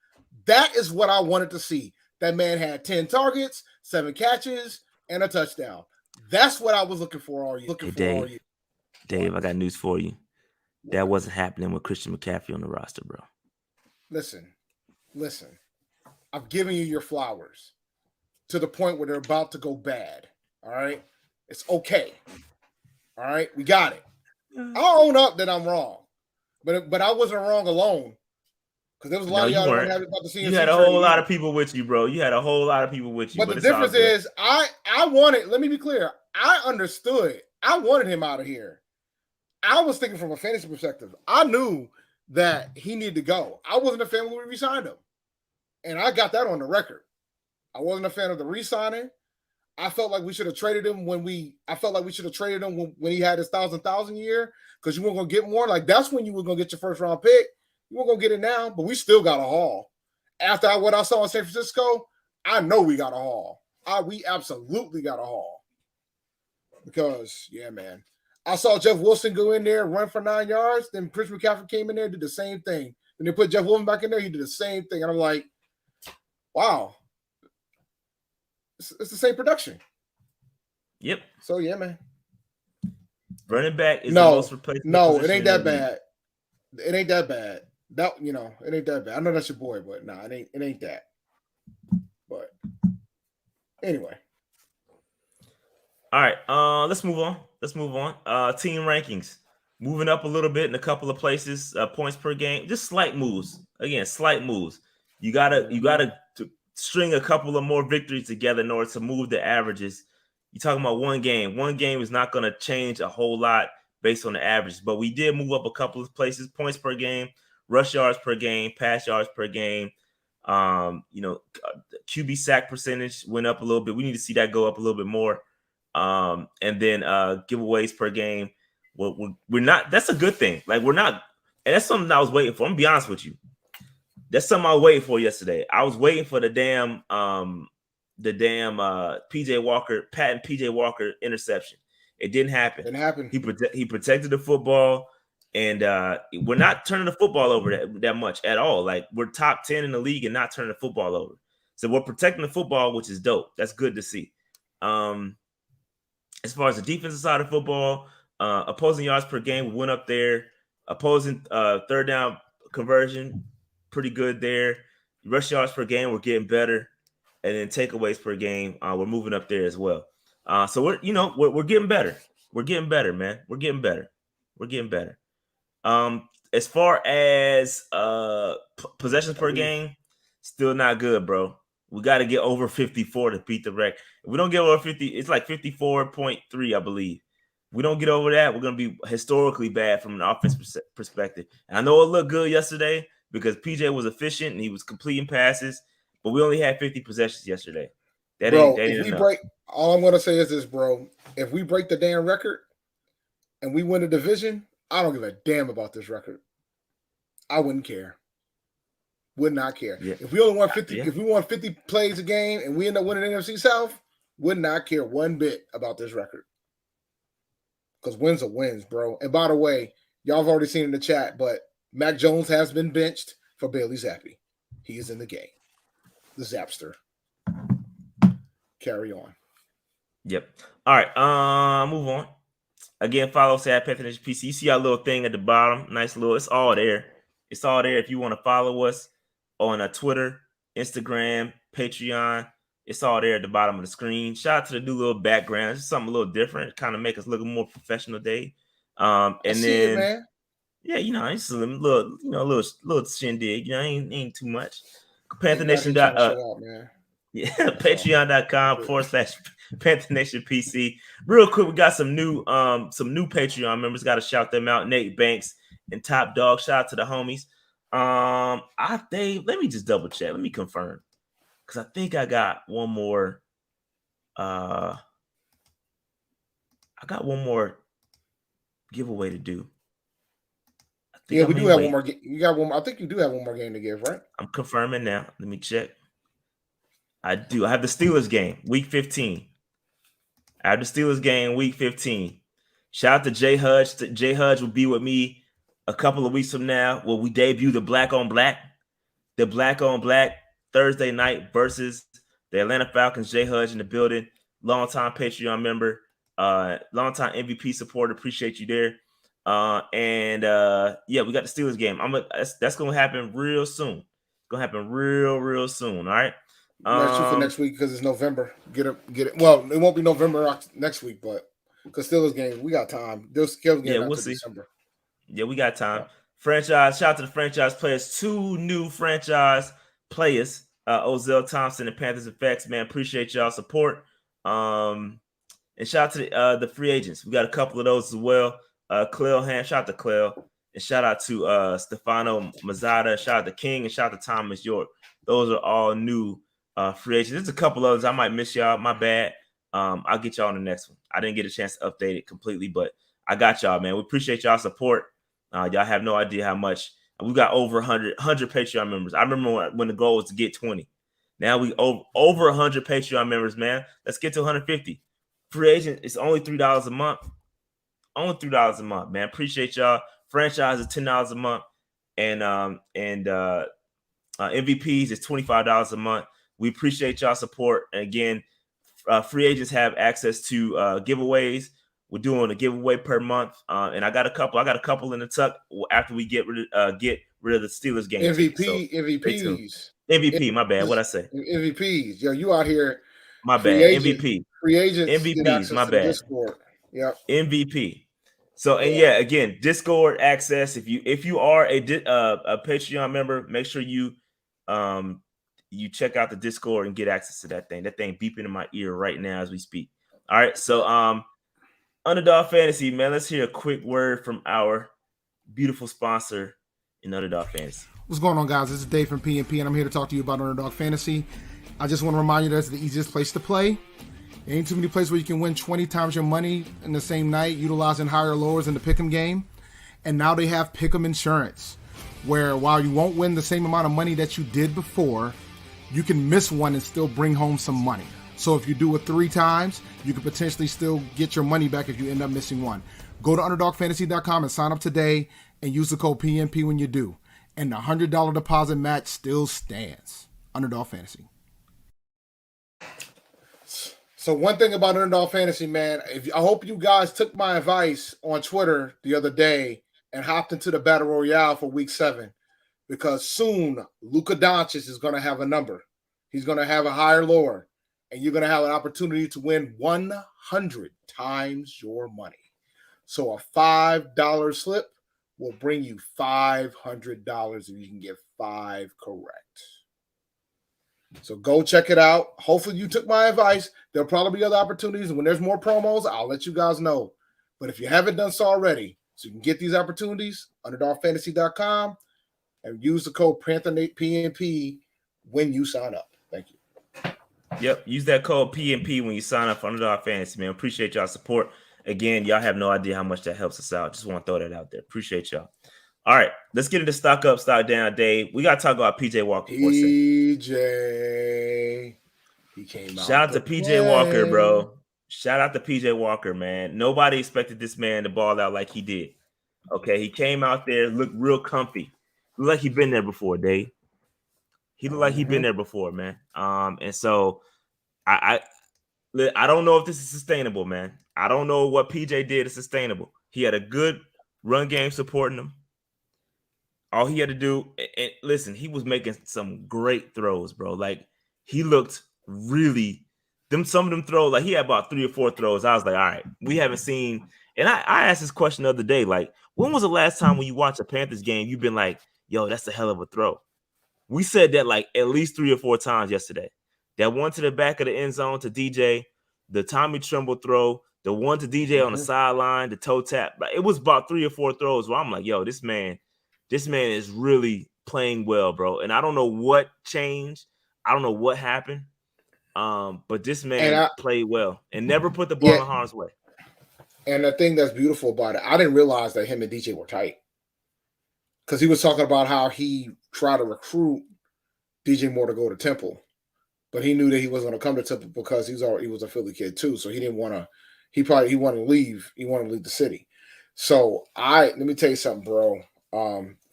That is what I wanted to see. That man had 10 targets, 7 catches, and a touchdown. That's what I was looking for all year. Dave, I got news for you. That wasn't happening with Christian McCaffrey on the roster, bro. Listen. I've given you your flowers to the point where they're about to go bad. All right? It's okay. All right? We got it. I'll own up that I'm wrong. But I wasn't wrong alone. Because there was a lot of y'all that weren't about to see. You had a whole lot of people with you, bro. You had a whole lot of people with you. But the difference is, I wanted, let me be clear, I understood. I wanted him out of here. I was thinking from a fantasy perspective. I knew that he needed to go. I wasn't a fan when we re-signed him. And I got that on the record. I wasn't a fan of the re-signing. I felt like we should have traded him when he had his 1,000 year, because you weren't going to get more. Like, that's when you were going to get your first round pick. You weren't going to get it now, but we still got a haul. After what I saw in San Francisco, I know we got a haul. We absolutely got a haul. Because, yeah, man. I saw Jeff Wilson go in there, run for 9 yards. Then Chris McCaffrey came in there, did the same thing. Then they put Jeff Wilson back in there. He did the same thing. And I'm like, wow. It's the same production. Yep. So, yeah, man. Running back is the most replaceable. No, it ain't that bad. It ain't that bad. It ain't that bad. I know that's your boy, but nah, it ain't that. But anyway. All right. Let's move on. Team rankings. Moving up a little bit in a couple of places. Points per game. Just slight moves. Again, slight moves. You gotta string a couple of more victories together in order to move the averages. You're talking about one game. One game is not going to change a whole lot based on the average, but we did move up a couple of places. Points per game, rush yards per game, pass yards per game. QB sack percentage went up a little bit. We need to see that go up a little bit more. And then giveaways per game. We're not. That's a good thing. Like, we're not. And that's something I was waiting for. I'm gonna be honest with you. That's something I was waiting for yesterday. I was waiting for the damn PJ Walker interception. It didn't happen. Didn't happen. He protected the football, and we're not turning the football over that much at all. Like, we're top 10 in the league and not turning the football over. So we're protecting the football, which is dope. That's good to see. As far as the defensive side of football, opposing yards per game, we went up there. Opposing third down conversion, pretty good there. Rush yards per game, we're getting better. And then takeaways per game, we're moving up there as well. So we're getting better. We're getting better, man. We're getting better. As far as possessions per game, still not good, bro. We got to get over 54 to beat the record. If we don't get over 50, it's like 54.3, I believe. We don't get over that, we're going to be historically bad from an offense perspective. And I know it looked good yesterday because PJ was efficient and he was completing passes, but we only had 50 possessions yesterday. That ain't enough. All I'm going to say is this, bro. If we break the damn record and we win the division, I don't give a damn about this record. I wouldn't care. Would not care. Yeah. If we only won 50, if we won 50 plays a game and we end up winning the NFC South, would not care one bit about this record. Because wins are wins, bro. And by the way, y'all have already seen in the chat, but Mac Jones has been benched for Bailey Zappi. He is in the game. The Zapster. Carry on. Yep. All right. Move on. Again, follow us at Panthers PC. You see our little thing at the bottom. Nice little. It's all there. It's all there if you want to follow us on Twitter, Instagram, Patreon. It's all there at the bottom of the screen. Shout out to the new little background. It's something a little different. Kind of make us look more professional today. And then, man. Yeah, it's a little shindig. Ain't too much. PantherNation. Patreon.com/Panther Nation PC. Real quick, we got some new Patreon members. Got to shout them out. Nate Banks and Top Dog. Shout out to the homies. Let me just double check. Let me confirm. Because I think I got one more. I got one more giveaway to do. I Yeah, I we may do have wait. one more. You got one. I think you do have one more game to give, right? I'm confirming now. Let me check. I do. I have the Steelers game, week 15. I have the Steelers game, week 15. Shout out to Jay Hudge. Jay Hudge will be with me a couple of weeks from now where we debut the Black on Black Thursday night versus the Atlanta Falcons. Jay Hudge in the building, longtime Patreon member, longtime MVP supporter. Appreciate you there. Yeah, we got the Steelers game. That's gonna happen real soon. It's gonna happen real soon. All right. That's true for next week because it's November. Get it. Well, it won't be November next week, but because Steelers game, we got time. Those Steelers game we'll see. December. Yeah, we got time. Franchise. Shout out to the franchise players. 2 new franchise players. Ozell Thompson and Panthers Effects. Man, appreciate y'all support. And shout out to the free agents. We got a couple of those as well. Clell Ham. Shout out to Clell. And shout out to Stefano Mazzata. Shout out to King and shout out to Thomas York. Those are all new free agents. There's a couple others. I might miss y'all. My bad. I'll get y'all on the next one. I didn't get a chance to update it completely, but I got y'all, man. We appreciate y'all support. Y'all have no idea how much. We got over 100 Patreon members. I remember when the goal was to get 20. Now we over 100 Patreon members, man. Let's get to 150. Free agent, it's only $3 a month. Only $3 a month, man. Appreciate y'all. Franchise is $10 a month. And MVPs is $25 a month. We appreciate y'all support. And again, free agents have access to giveaways. We're doing a giveaway per month, and I got a couple in the tuck after we get rid of the Steelers game. MVP. My bad. What I say? MVPs. Yo, you out here? My bad. MVP. Free agents. MVPs. My bad. Discord. Yep. MVP. So and yeah, again, Discord access. If you are a Patreon member, make sure you check out the Discord and get access to that thing. That thing beeping in my ear right now as we speak. All right, so Underdog Fantasy, man. Let's hear a quick word from our beautiful sponsor in Underdog Fantasy. What's going on, guys? This is Dave from PNP, and I'm here to talk to you about Underdog Fantasy. I just want to remind you that's the easiest place to play. There ain't too many places where you can win 20 times your money in the same night, utilizing higher lowers in the Pick'em game. And now they have Pick'em Insurance, where while you won't win the same amount of money that you did before, you can miss one and still bring home some money. So if you do it 3 times, you could potentially still get your money back if you end up missing one. Go to UnderdogFantasy.com and sign up today and use the code PNP when you do. And the $100 deposit match still stands. Underdog Fantasy. So one thing about Underdog Fantasy, man, I hope you guys took my advice on Twitter the other day and hopped into the Battle Royale for Week 7. Because soon, Luka Doncic is going to have a number. He's going to have a higher lower. And you're going to have an opportunity to win 100 times your money. So a $5 slip will bring you $500 if you can get 5 correct. So go check it out. Hopefully you took my advice. There'll probably be other opportunities. And when there's more promos, I'll let you guys know. But if you haven't done so already, so you can get these opportunities, UnderdogFantasy.com, and use the code PNP when you sign up. Thank you. Yep, use that code PNP when you sign up for Underdog Fantasy, man. Appreciate y'all support. Again, y'all have no idea how much that helps us out. Just want to throw that out there. Appreciate y'all. All right, let's get into stock up, stock down, Dave. We got to talk about PJ Walker. PJ. He came out. Shout out to PJ Walker, bro. Shout out to PJ Walker, man. Nobody expected this man to ball out like he did. Okay, he came out there, looked real comfy. Looked like he'd been there before, Dave. He looked like he'd been there before, man. And so I don't know if this is sustainable, man. I don't know what PJ did is sustainable. He had a good run game supporting him. All he had to do, and listen, he was making some great throws, bro. Like he looked really some of them throws, like he had about 3 or 4 throws. I was like, all right, we haven't seen. And I asked this question the other day, like, when was the last time when you watched a Panthers game, you've been like, yo, that's a hell of a throw? We said that like at least 3 or 4 times yesterday. That one to the back of the end zone to DJ, the Tommy Tremble throw, the one to DJ on the sideline, the toe tap. It was about 3 or 4 throws where I'm like, yo, this man is really playing well, bro. And I don't know what changed. I don't know what happened. But this man played well and never put the ball in harm's way. And the thing that's beautiful about it, I didn't realize that him and DJ were tight. because he was talking about how he tried to recruit DJ Moore to go to Temple, but he knew that he wasn't going to come to Temple because he was a Philly kid too, so he didn't want to. He wanted to leave. He wanted to leave the city. So let me tell you something, bro.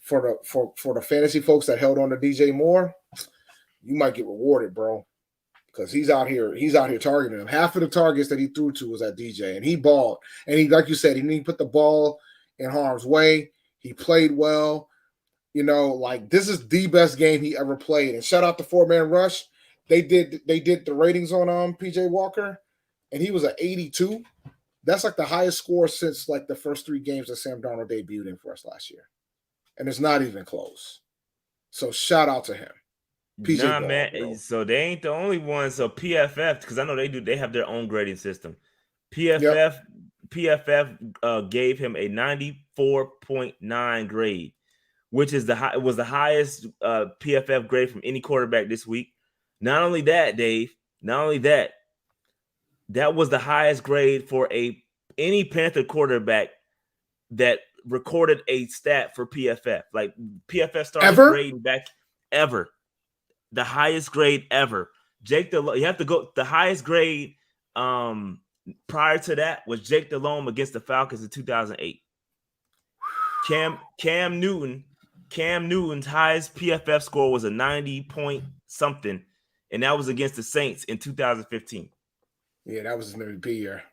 For the fantasy folks that held on to DJ Moore, you might get rewarded, bro, because he's out here targeting him. Half of the targets that he threw to was at DJ, and he balled. And he, like you said, he didn't put the ball in harm's way. He played well. You know, like this is the best game he ever played. And shout out to 4-Man Rush. They did the ratings on PJ Walker, and he was at 82. That's like the highest score since like the first 3 games that Sam Darnold debuted in for us last year. And it's not even close. So shout out to him. PJ Ball, man. Bro. So they ain't the only ones. So PFF, because I know they have their own grading system. PFF gave him a 94.9 grade, which is was the highest PFF grade from any quarterback this week. Not only that, Dave. Not only that. That was the highest grade for any Panther quarterback that recorded a stat for PFF. Like PFF started grading back ever. The highest grade ever. Jake Delhomme, you have to go. The highest grade prior to that was Jake Delhomme against the Falcons in 2008. Cam Newton's highest PFF score was a 90 point something, and that was against the Saints in 2015. Yeah, that was his MVP year.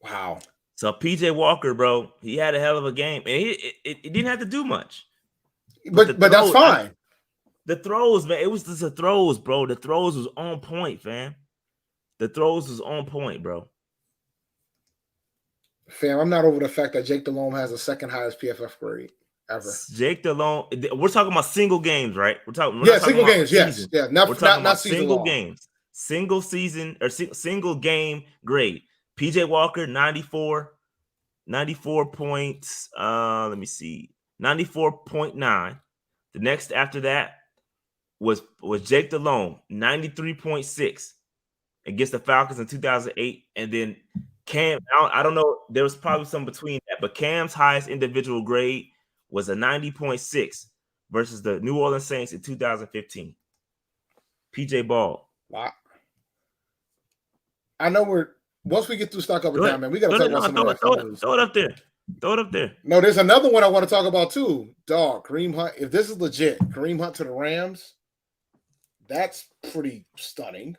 Wow. So PJ Walker, bro, he had a hell of a game, and it didn't have to do much. But that's fine. The throws, man, it was just the throws, bro. The throws was on point, fam. The throws was on point, bro. Fam, I'm not over the fact that Jake Delhomme has the second highest PFF grade ever. Jake Delhomme, we're talking about single games, right? We're talking single games, yes. Yeah, not single long. Games. Single season or single game grade. PJ Walker, 94 points. Let me see. 94.9. The next after that was Jake Delhomme, 93.6 against the Falcons in 2008. And then Cam, I don't know, there was probably some between that, but Cam's highest individual grade was a 90.6 versus the New Orleans Saints in 2015. PJ Ball. Wow. I know once we get through stock up and down, man, we got to talk about some of that. Throw it up there. Throw it up there. No, there's another one I want to talk about too. Dog, Kareem Hunt. If this is legit, Kareem Hunt to the Rams, that's pretty stunning.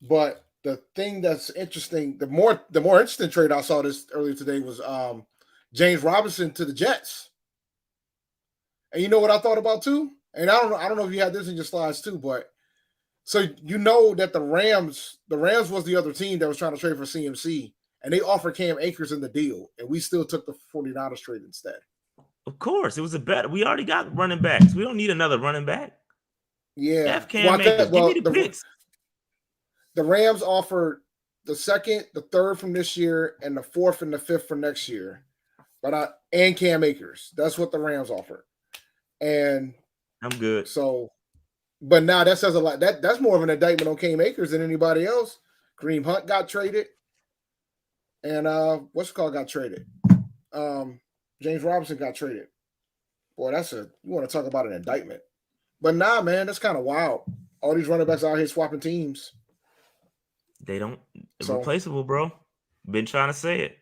But the thing that's interesting, the more interesting trade I saw this earlier today was James Robinson to the Jets. And you know what I thought about too? And I don't know if you had this in your slides too, but so you know that the Rams was the other team that was trying to trade for CMC, and they offered Cam Akers in the deal, and we still took the 49ers trade instead. Of course, it was a bet. We already got running backs. We don't need another running back. Yeah. Cam Akers. Give me the picks. The Rams offered the 2nd, the 3rd from this year, and the 4th and the 5th for next year. And Cam Akers. That's what the Rams offered. And I'm good. So, but now that says a lot. That's more of an indictment on Cam Akers than anybody else. Kareem Hunt got traded. And got traded. James Robinson got traded. Boy, you want to talk about an indictment. But nah, man, that's kind of wild. All these running backs out here swapping teams. Replaceable, bro. Been trying to say it.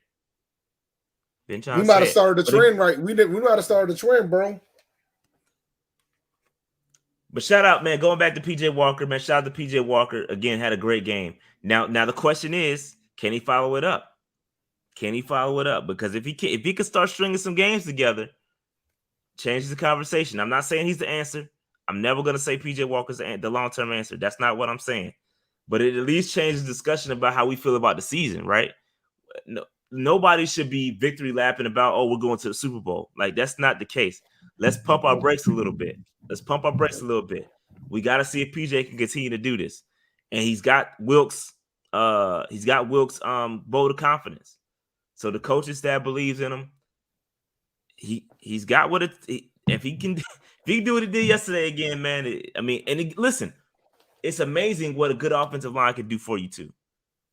We might have started the trend right. We might have started the trend, bro. But shout out, man. Going back to PJ Walker, man. Shout out to PJ Walker. Again, had a great game. Now the question is, can he follow it up? Because if he could start stringing some games together, changes the conversation. I'm not saying he's the answer. I'm never going to say PJ Walker's the long-term answer. That's not what I'm saying. But it at least changes the discussion about how we feel about the season, right? No, nobody should be victory lapping about, we're going to the Super Bowl. Like, that's not the case. Let's pump our brakes a little bit. We got to see if PJ can continue to do this. And he's got Wilks. Vote of confidence. So the coaching staff believes in him. He's got what if he can do what he did yesterday again, man. Listen, it's amazing what a good offensive line can do for you too,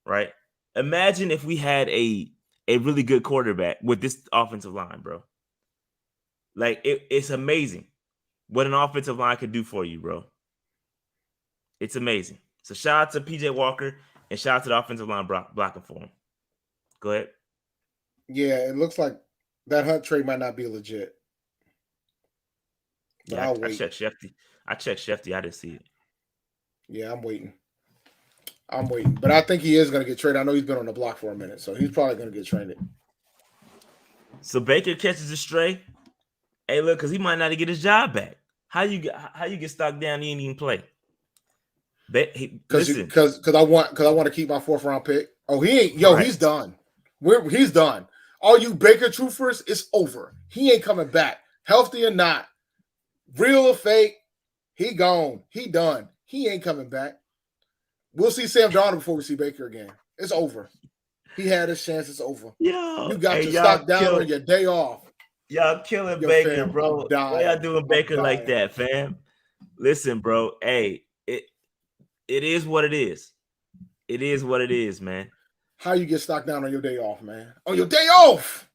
right? Imagine if we had a really good quarterback with this offensive line, bro. Like it's amazing what an offensive line could do for you, bro. It's amazing. So shout out to PJ Walker and shout out to the offensive line blocking for him. Go ahead. Yeah, it looks like that Hunt trade might not be legit. But Yeah, I'll I wait. checked Shefty. I didn't see it. Yeah, I'm waiting. But I think he is going to get traded. I know he's been on the block for a minute, so he's probably going to get traded. So Baker catches a stray. Hey, look, because he might not get his job back. How you get stocked down? He ain't even play. Because I want to keep my 4th round pick. Oh, he ain't. Yo, Right. He's done. He's done. All you Baker truthers, it's over. He ain't coming back, healthy or not, real or fake. He gone. He done. He ain't coming back. We'll see Sam Darnold before we see Baker again. It's over. He had his chance. It's over. Yo, You got your stock down on your day off. Y'all killing Yo, Baker, fam, bro. I'm dying. Why y'all doing Baker I'm like dying. that, fam? Listen, bro. Hey, it is what it is. It is what it is, man. How you get stock down on your day off, man? On your day off.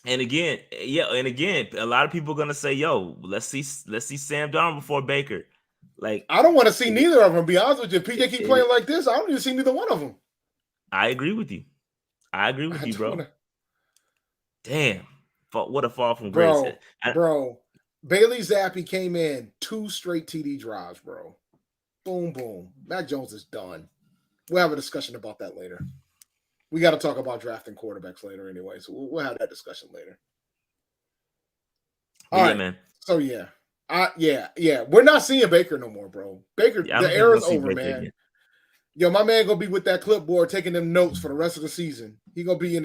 And again, a lot of people are gonna say, "Yo, let's see Sam Darnold before Baker." Like, I don't want to see neither of them. Be honest with you, if PJ keep playing like this, I don't need to see neither one of them. I agree with you. Bro. Damn, what a fall from grace, bro. Bailey Zappi came in 2 straight TD drives, bro. Boom, boom. Mac Jones is done. We'll have a discussion about that later. We got to talk about drafting quarterbacks later anyway, so we'll have that discussion later. All right, man. So yeah. We're not seeing Baker no more, bro. Baker, the era's over, man. Again. Yo, my man gonna be with that clipboard taking them notes for the rest of the season. He gonna be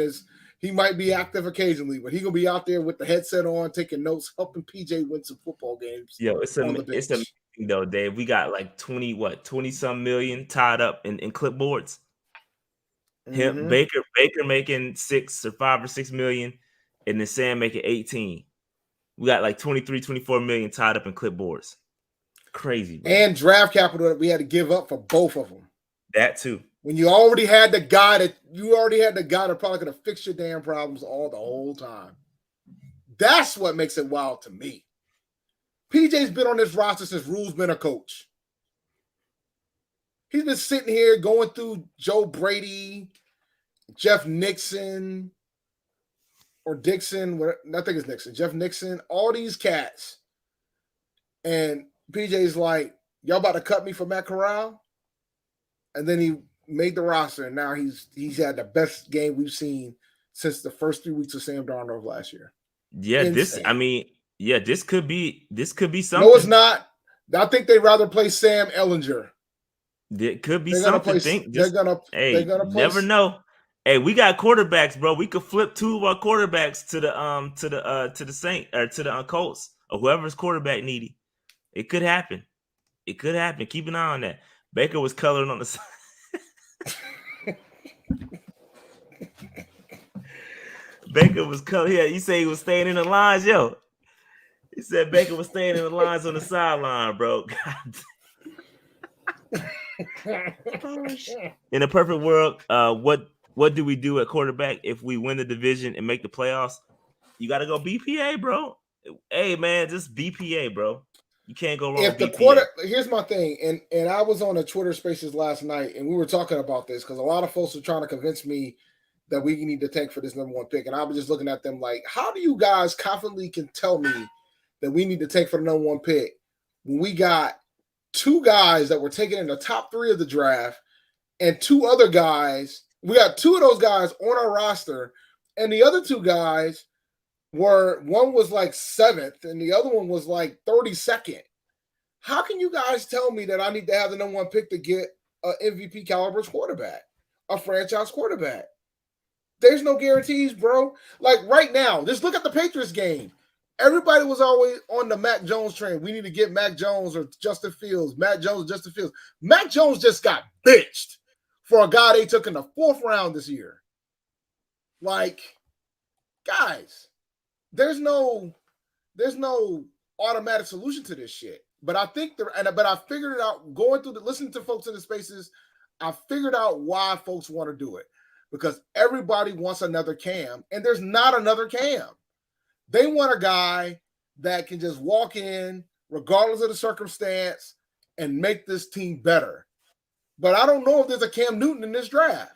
he might be active occasionally, but he gonna be out there with the headset on, taking notes, helping PJ win some football games. Yo, it's amazing though, Dave. We got like 20 some million tied up in clipboards. Mm-hmm. Baker making 5 or 6 million, and then Sam making 18. We got like 23, 24 million tied up in clipboards. Crazy, bro. And draft capital that we had to give up for both of them. That too. When you already had the guy that probably could have fixed your damn problems the whole time. That's what makes it wild to me. PJ's been on this roster since Rule's been a coach. He's been sitting here going through Joe Brady, Jeff Nixon, or Dixon, I think it's Nixon, Jeff Nixon, all these cats. And PJ's like, y'all about to cut me for Matt Corral? And then he made the roster, and now he's had the best game we've seen since the first 3 weeks of Sam Darnold last year. Yeah, insane. This could be something. No, it's not. I think they'd rather play Sam Ellinger. It could be something. They're gonna play. Never know. Hey, we got quarterbacks, bro. We could flip 2 of our quarterbacks to the Saints or to the Colts or whoever's quarterback needy. It could happen. Keep an eye on that. Baker was coloring on the side. Baker was coloring. Yeah, you say he was staying in the lines, yo. He said Baker was staying in the lines on the sideline, bro. In a perfect world, what do we do at quarterback if we win the division and make the playoffs? You got to go BPA, bro. Hey, man, just BPA, bro. You can't go wrong. If the quarter, here's my thing, and I was on a Twitter Spaces last night, and we were talking about this because a lot of folks are trying to convince me that we need to tank for this number 1 pick, and I was just looking at them like, how do you guys confidently can tell me that we need to tank for the number 1 pick when we got 2 guys that were taken in the top 3 of the draft, and 2 other guys? We got 2 of those guys on our roster, and the other 2 guys one was like 7th and the other one was like 32nd. How can you guys tell me that I need to have the number 1 pick to get an MVP caliber quarterback, a franchise quarterback? There's no guarantees, bro. Like right now, just look at the Patriots game. Everybody was always on the Mac Jones train. We need to get Mac Jones or Justin Fields. Mac Jones, Justin Fields. Mac Jones just got bitched for a guy they took in the 4th round this year. Like, guys, there's no automatic solution to this shit. But I think but I figured it out going through listening to folks in the spaces. I figured out why folks want to do it, because everybody wants another Cam, and there's not another Cam. They want a guy that can just walk in, regardless of the circumstance, and make this team better. But I don't know if there's a Cam Newton in this draft.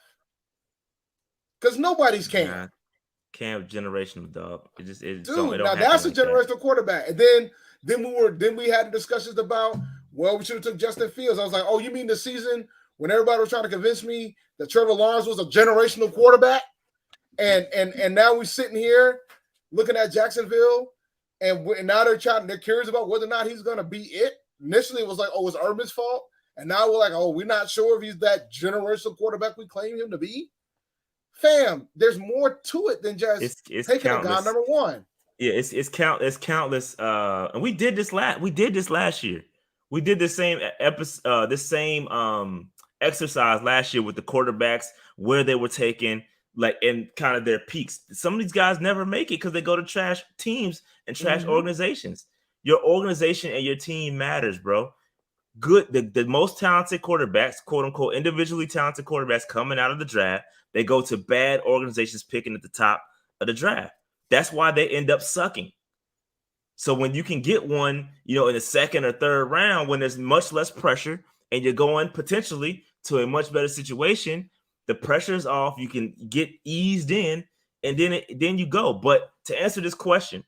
Because nobody's Cam. Nah, Cam generational, dog. It Dude, don't now happen that's a like that. generational quarterback. And then we had discussions about, well, we should have took Justin Fields. I was like, oh, you mean the season when everybody was trying to convince me that Trevor Lawrence was a generational quarterback? And now we're sitting here looking at Jacksonville, and now they're curious about whether or not he's going to be it. Initially, it was like, oh, it's Urban's fault. And now we're like, oh, we're not sure if he's that generational quarterback we claim him to be. Fam, there's more to it than just it's taking countless. a guy number one. Yeah, it's countless. And we did this last year. We did the same exercise last year with the quarterbacks, where they were taken, like, in kind of their peaks. Some of these guys never make it because they go to trash teams and trash organizations. Your organization and your team matters, bro. Good, the most talented quarterbacks, quote unquote, individually talented quarterbacks coming out of the draft, they go to bad organizations picking at the top of the draft. That's why they end up sucking. So when you can get one, in the second or third round, when there's much less pressure and you're going potentially to a much better situation, the pressure is off. You can get eased in, and then you go. But to answer this question,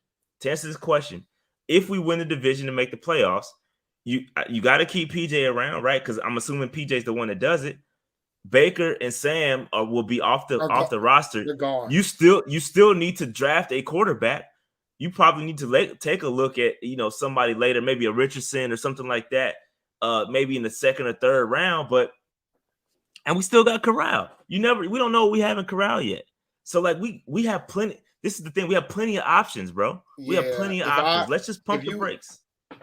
if we win the division and make the playoffs, you got to keep PJ around, right? Because I'm assuming PJ's the one that does it. Baker and Sam will be off the roster. They're gone. You still need to draft a quarterback. You probably need to take a look at somebody later, maybe a Richardson or something like that, maybe in the second or third round. And we still got Corral. We don't know what we have in Corral yet. So like we have plenty. This is the thing. We have plenty of options, bro. We have plenty of options. Let's just pump the brakes.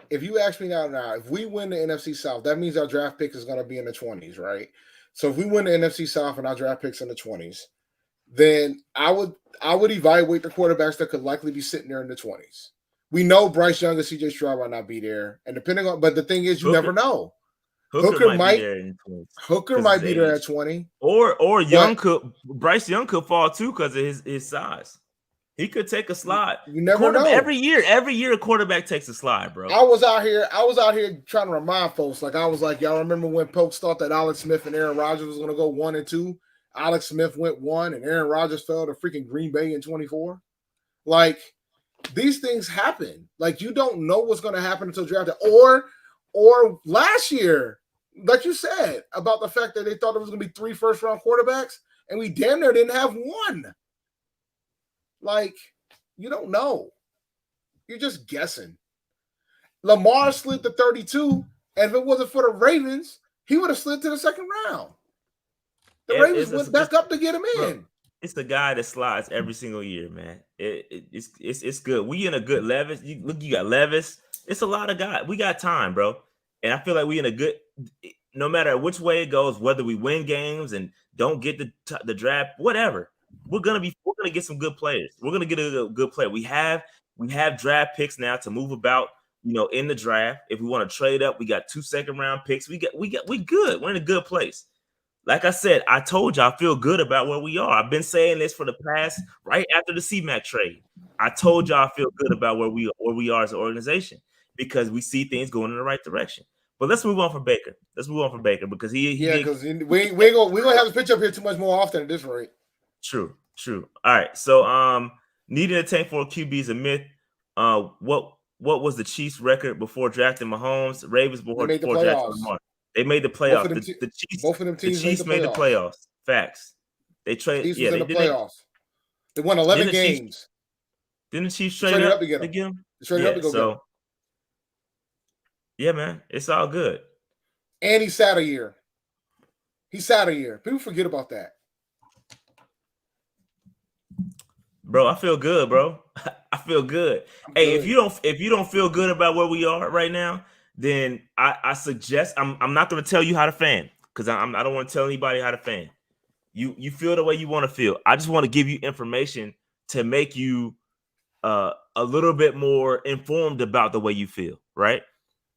If you ask me now, if we win the NFC South, that means our draft pick is going to be in the 20s, right? So if we win the NFC South and our draft picks in the 20s, then I would evaluate the quarterbacks that could likely be sitting there in the 20s. We know Bryce Young and CJ Stroud might not be there, and but the thing is, you never know. Hooker might be there in 20. Hooker might be there at 20, or Bryce Young could fall too because of his size. He could take a slide. You never know. Every year a quarterback takes a slide, bro. I was out here trying to remind folks. Like, I was like, y'all remember when folks thought that Alex Smith and Aaron Rodgers was going to go 1 and 2? Alex Smith went 1, and Aaron Rodgers fell to freaking Green Bay in 24. Like, these things happen. Like, you don't know what's going to happen until draft day. Or last year, like you said, about the fact that they thought there was going to be 3 first-round quarterbacks, and we damn near didn't have one. Like, you don't know. You're just guessing. Lamar slid to 32, and if it wasn't for the Ravens, he would have slid to the second round. The Ravens went back up to get him in. Bro, it's the guy that slides every single year, man. It's good. We in a good Levis. You got Levis. It's a lot of guys. We got time, bro. And I feel like we in a good. No matter which way it goes, whether we win games and don't get the draft, whatever. We're gonna get some good players. We're gonna get a good player. We have draft picks now to move about, in the draft. If we want to trade up, we got 2 second-round picks. We good. We're in a good place. Like I said, I told you I feel good about where we are. I've been saying this for the past, right after the C-Mac trade. I told y'all I feel good about where we are as an organization because we see things going in the right direction. But let's move on from Baker. Because because we ain't gonna have his pitch up here too much more often at this rate. True. All right. So needing a tank for a QB is a myth. What was the Chiefs' record before drafting Mahomes? Ravens before drafting Lamar. They made the playoffs. Both of them teams made the playoffs. Facts. They traded. Yeah, they playoffs. They won 11 games. Didn't the Chiefs trade up to get him? Traded up to go get him. Yeah, man, it's all good. And he sat a year. People forget about that. Bro, I feel good, bro. I feel good. Hey, if you don't feel good about where we are right now, then I suggest I'm not going to tell you how to fan because I don't want to tell anybody how to fan. You feel the way you want to feel. I just want to give you information to make you a little bit more informed about the way you feel, right?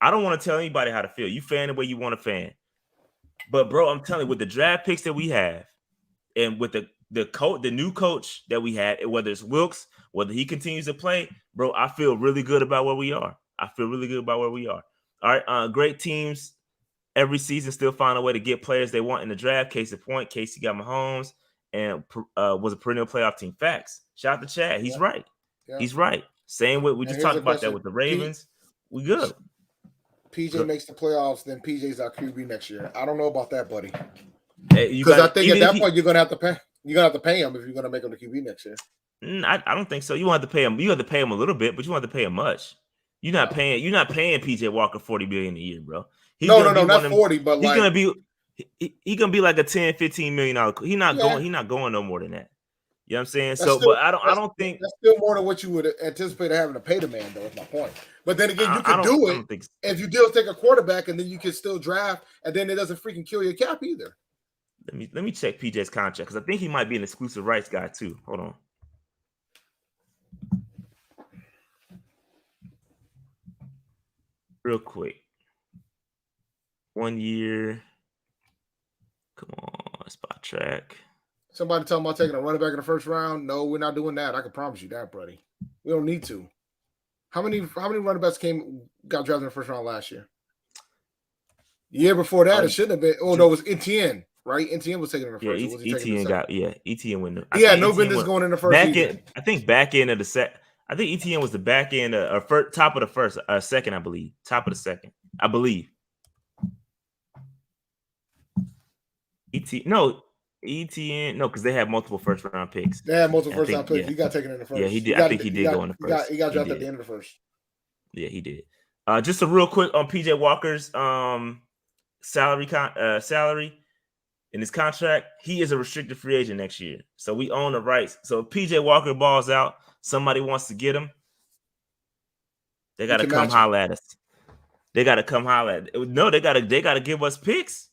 I don't want to tell anybody how to feel. You fan the way you want to fan. But bro, I'm telling you, with the draft picks that we have and with the the new coach that we had, whether it's Wilks, whether he continues to play, bro, I feel really good about where we are. All right, great teams every season still find a way to get players they want in the draft. Case in point, Casey got Mahomes and was a perennial playoff team. Facts. Shout out to Chad. He's right. Yeah. He's right. Same way we just talked about that with the Ravens. We good. PJ makes the playoffs, then PJ's our QB next year. I don't know about that, buddy. Because I think at that point you're gonna have to pay. You're gonna have to pay him if you're gonna make him the QB next year. I don't think so. You want to pay him. You have to pay him a little bit, but you want to pay him much. You're not paying PJ Walker $40 million a year, bro. No, not 40, but he's like he's gonna be like a $10-15 million. He's not going no more than that. You know what I'm saying? Still, but I don't think that's still more than what you would anticipate having to pay the man, though, is my point. But then again, you can do it if you still take a quarterback and then you can still draft, and then it doesn't freaking kill your cap either. Let me check PJ's contract because I think he might be an exclusive rights guy too. Hold on. Real quick. 1 year. Come on, spot track. Somebody talking about taking a running back in the first round. No, we're not doing that. I can promise you that, buddy. We don't need to. How many running backs got drafted in the first round last year? The year before that, it shouldn't have been. Oh no, it was Etienne, right? Etienne was taken in the first. Etienne went. No business going in the first. I think back end of the set. I think Etienne was the back end or top of the first, second, I believe. Top of the second, I believe. ETN, no, because they had multiple first round picks. They had multiple first round picks. He got taken in the first. Yeah, he did. I think he did go in the first. He got drafted at the end of the first. Yeah, he did. Just a real quick on PJ Walker's salary in his contract. He is a restricted free agent next year, so we own the rights. So if PJ Walker balls out, somebody wants to get him, they got to come holler at us. They got to come holler at. No, they got to give us picks.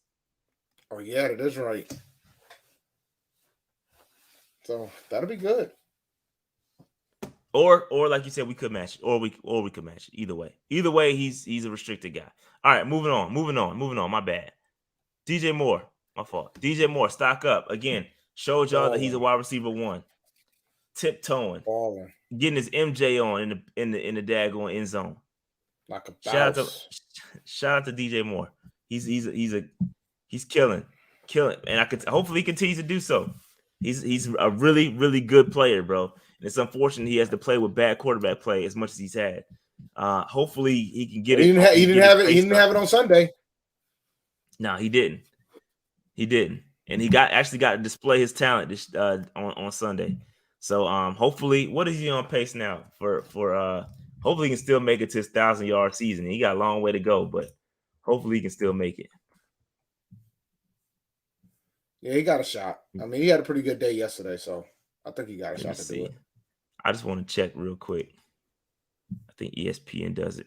Oh yeah, that is right. So that'll be good. Or like you said, we could match it. Or we could match it. Either way, he's a restricted guy. All right, moving on. My bad. DJ Moore, my fault. DJ Moore, stock up again. Showed y'all that he's a wide receiver one. Tiptoeing, getting his MJ on in the daggone end zone. Like a shout out to DJ Moore. He's killing, and hopefully he continues to do so. He's a really, really good player, bro. And it's unfortunate he has to play with bad quarterback play as much as he's had. Hopefully he can get it. He didn't have it on Sunday. No, he didn't. And he actually got to display his talent on Sunday. So hopefully, what is he on pace now for hopefully he can still make it to his 1,000-yard season. He got a long way to go, but hopefully he can still make it. Yeah, he got a shot. I mean, he had a pretty good day yesterday, so I think he got a shot to do it. I just want to check real quick. I think ESPN does it.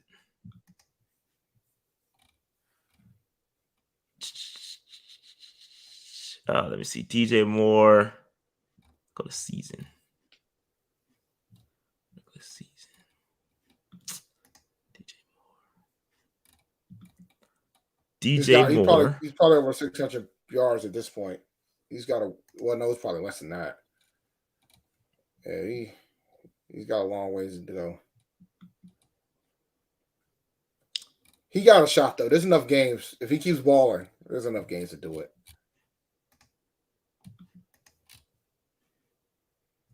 Let me see. DJ Moore. Go to season. DJ Moore. He's probably over 600 yards at this point. He's got it's probably less than that. Yeah, he's got a long ways to go. He got a shot though. There's enough games. If he keeps balling, there's enough games to do it.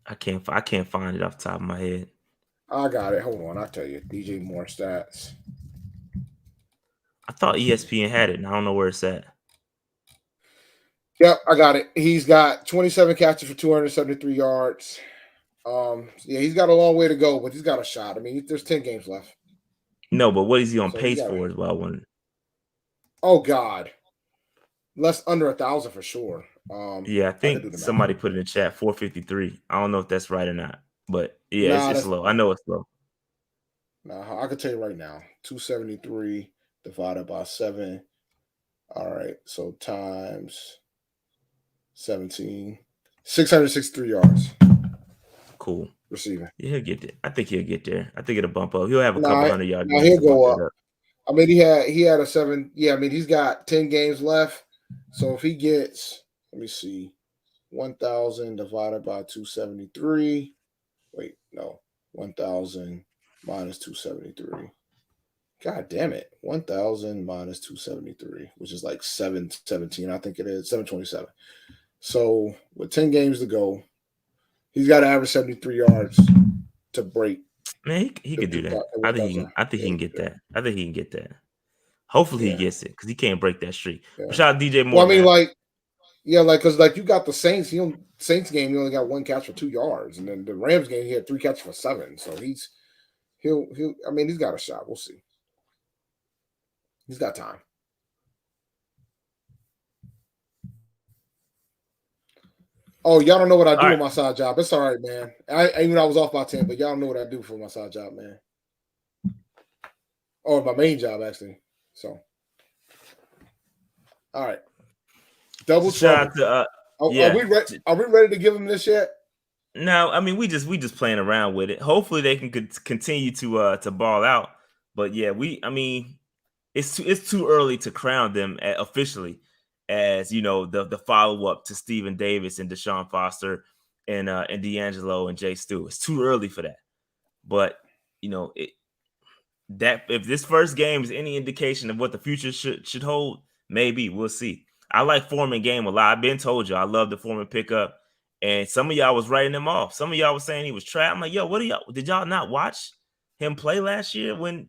I can't find it off the top of my head. I got it. Hold on, I'll tell you. DJ Moore stats. I thought ESPN had it, and I don't know where it's at. Yep, I got it. He's got 27 catches for 273 yards. Yeah, he's got a long way to go, but he's got a shot. I mean, there's 10 games left. No, but what is he on pace for is what I wanted. Oh, God. Under 1,000 for sure. Yeah, I think somebody put it in chat, 453. I don't know if that's right or not, but yeah, it's low. I know it's low. I can tell you right now, 273 divided by 7. All right, so times 17, 663 yards. Cool. Receiving. Yeah, he'll get there. I think he'll get there. I think it'll bump up. He'll have a couple hundred yards. He'll go up. I mean, he had a 7. Yeah, I mean, he's got 10 games left. So if he gets, let me see. 1,000 divided by 273. Wait, no. 1,000 minus 273. God damn it. 1,000 minus 273, which is like 717. I think it is 727. So with 10 games to go, he's got to average 73 yards to break. Man, he could do that. I think he can get that. I think he can get that. Hopefully he gets it because he can't break that streak. Yeah. Shout out DJ Moore. Well, I mean, like, yeah, like because like you got the Saints. Saints game, he only got 1 catch for 2 yards, and then the Rams game, he had 3 catches for 7. So he'll. I mean, he's got a shot. We'll see. He's got time. Oh, y'all don't know what I do with my side job. It's all right, man. Even I was off by 10, but y'all don't know what I do for my side job, man. Or my main job, actually. So, all right. Double shout trouble. out to Are we ready to give him this yet? No, I mean we just playing around with it. Hopefully they can continue to ball out. But yeah, it's too early to crown them officially as the follow up to Stephen Davis and Deshaun Foster and D'Angelo and Jay Stu. It's too early for that. But that if this first game is any indication of what the future should hold, maybe we'll see. I like Foreman game a lot. I've been told you I love the Foreman pickup, and some of y'all was writing him off. Some of y'all was saying he was trapped. I'm like, yo, what are y'all? Did y'all not watch him play last year when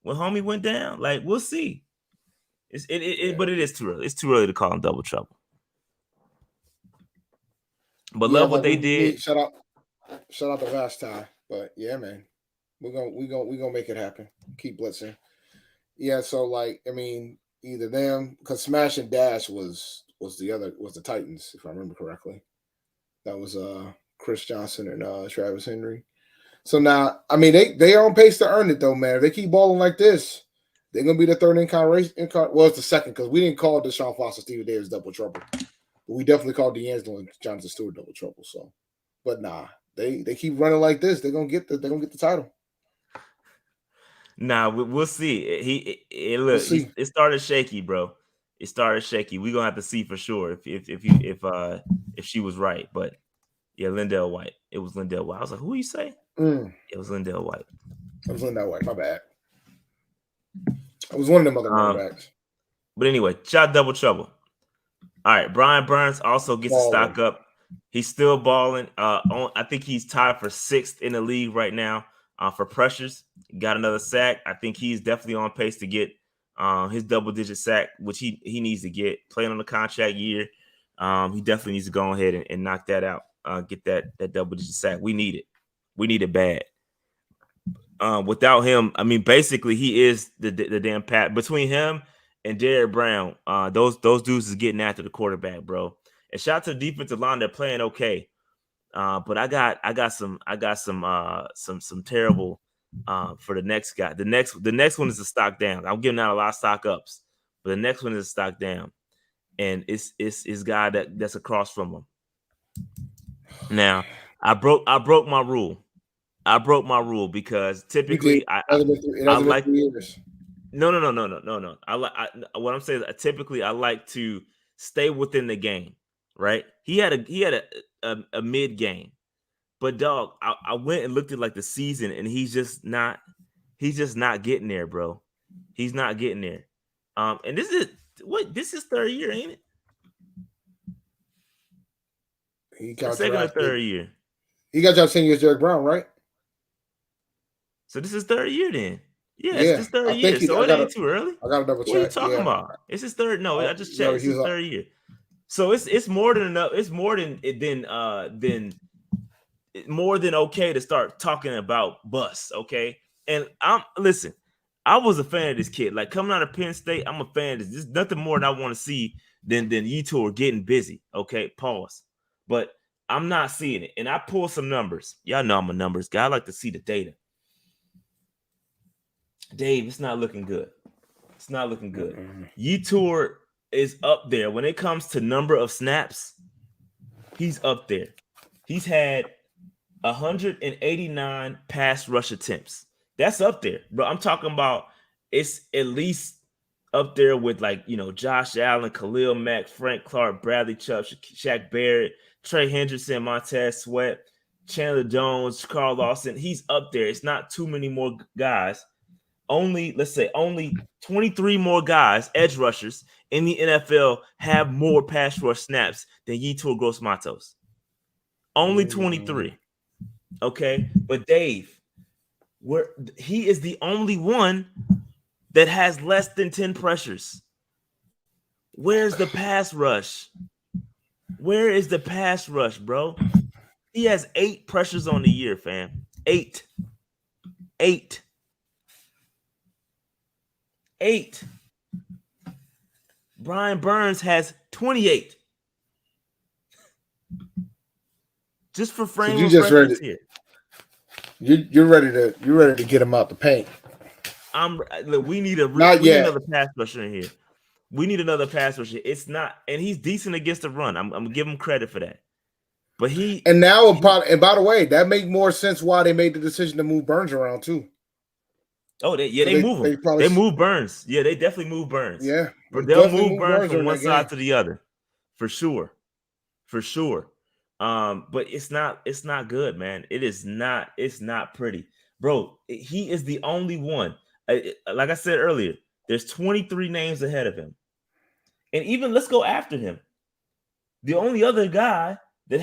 homie went down? Like, we'll see. But it is too early. It's too early to call him double trouble. But love what they did. Shout out to Vashti. But yeah, man, we're gonna make it happen. Keep blitzing. Yeah. So like, I mean, either them because Smash and Dash was the Titans, if I remember correctly. That was Chris Johnson and Travis Henry. So now, I mean, they are on pace to earn it though, man. If they keep balling like this, they're gonna be the third incarnation. Well, it's the second because we didn't call Deshaun Foster, Stephen Davis double trouble, but we definitely called D'Angelo and Jonathan Stewart double trouble. So, but nah, they keep running like this, they're gonna get the title. Nah, we'll see. It started shaky, bro. It started shaky. We're gonna have to see for sure if she was right. But yeah, Lindell White. It was Lindell White. I was like, who you say? It was Lindell White. It was Lindell White. My bad. I was one of them other quarterbacks. But anyway, shot double trouble. All right, Brian Burns also gets a stock up. He's still balling. I think he's tied for 6th in the league right now for pressures. Got another sack. I think he's definitely on pace to get his double-digit sack, which he needs to get. Playing on the contract year, he definitely needs to go ahead and knock that out. Get that double-digit sack. We need it. We need it bad. Without him, I mean, basically, he is the damn pat. Between him and Derrick Brown, those dudes is getting after the quarterback, bro. And shout out to the defensive line; they're playing okay. But I got some terrible for the next guy. The next one is a stock down. I'm giving out a lot of stock ups, but the next one is a stock down, and it's guy that's across from him. Now I broke my rule. I broke my rule because typically I like no. What I'm saying is typically I like to stay within the game, right? He had a mid game, but dog, I went and looked at like the season, and he's just not getting there, bro. He's not getting there. And this is third year, ain't it? He got second or third year. He got y'all saying as Derrick Brown, right? So this is third year then. Yeah, it's his third year. So it ain't too early. I gotta double check. What are you talking about? It's his third. No, I just checked. It's his third year. So it's more than enough. It's more than okay to start talking about bust. Okay, and listen. I was a fan of this kid. Like coming out of Penn State, I'm a fan of this. There's nothing more that I want to see than you two are getting busy. Okay, pause. But I'm not seeing it, and I pulled some numbers. Y'all know I'm a numbers guy. I like to see the data. Dave, it's not looking good. It's not looking good. Yetur is up there. When it comes to number of snaps, he's up there. He's had 189 pass rush attempts. That's up there. Bro, I'm talking about it's at least up there with Josh Allen, Khalil Mack, Frank Clark, Bradley Chubb, Shaq Barrett, Trey Hendrickson, Montez Sweat, Chandler Jones, Carl Lawson. He's up there. It's not too many more guys. Only 23 more guys, edge rushers in the NFL have more pass rush snaps than Yetur Gross-Matos. Only 23. Okay, but Dave, he is the only one that has less than 10 pressures. Where's the pass rush? Where is the pass rush, bro? He has 8 pressures on the year, fam. 8. Brian Burns has 28. Just for frame of reference here. You're ready to get him out the paint. We need another pass rusher in here. We need another pass rusher. It's not, and he's decent against the run. I'm gonna give him credit for that. But and by the way, that makes more sense why they made the decision to move Burns around too. Oh, they move him. They move Burns. Yeah, they definitely move Burns. Yeah, but they'll move Burns from one side to the other, for sure. But it's not good, man. It's not pretty, bro. He is the only one. Like I said earlier, there's 23 names ahead of him, and even let's go after him. The only other guy that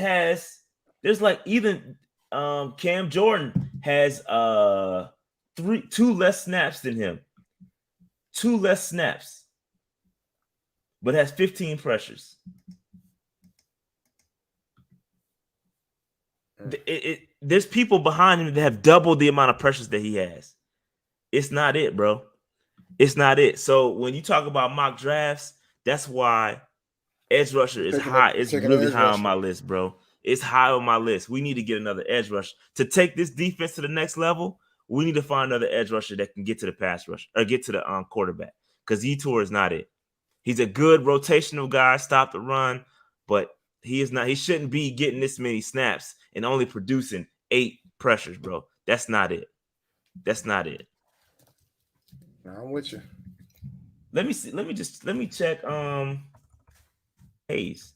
there's like even Cam Jordan has 2 less snaps than him. 2 less snaps, but has 15 pressures. There's people behind him that have double the amount of pressures that he has. It's not it, bro. It's not it. So when you talk about mock drafts, that's why edge rusher is high. It's really high on my list, bro. It's high on my list. We need to get another edge rusher to take this defense to the next level. We need to find another edge rusher that can get to the pass rush or get to the quarterback, because Yetur is not it. He's a good rotational guy, stop the run, but he is not. He shouldn't be getting this many snaps and only producing 8 pressures, bro. That's not it. I'm with you. Let me see. Let me check. Hayes.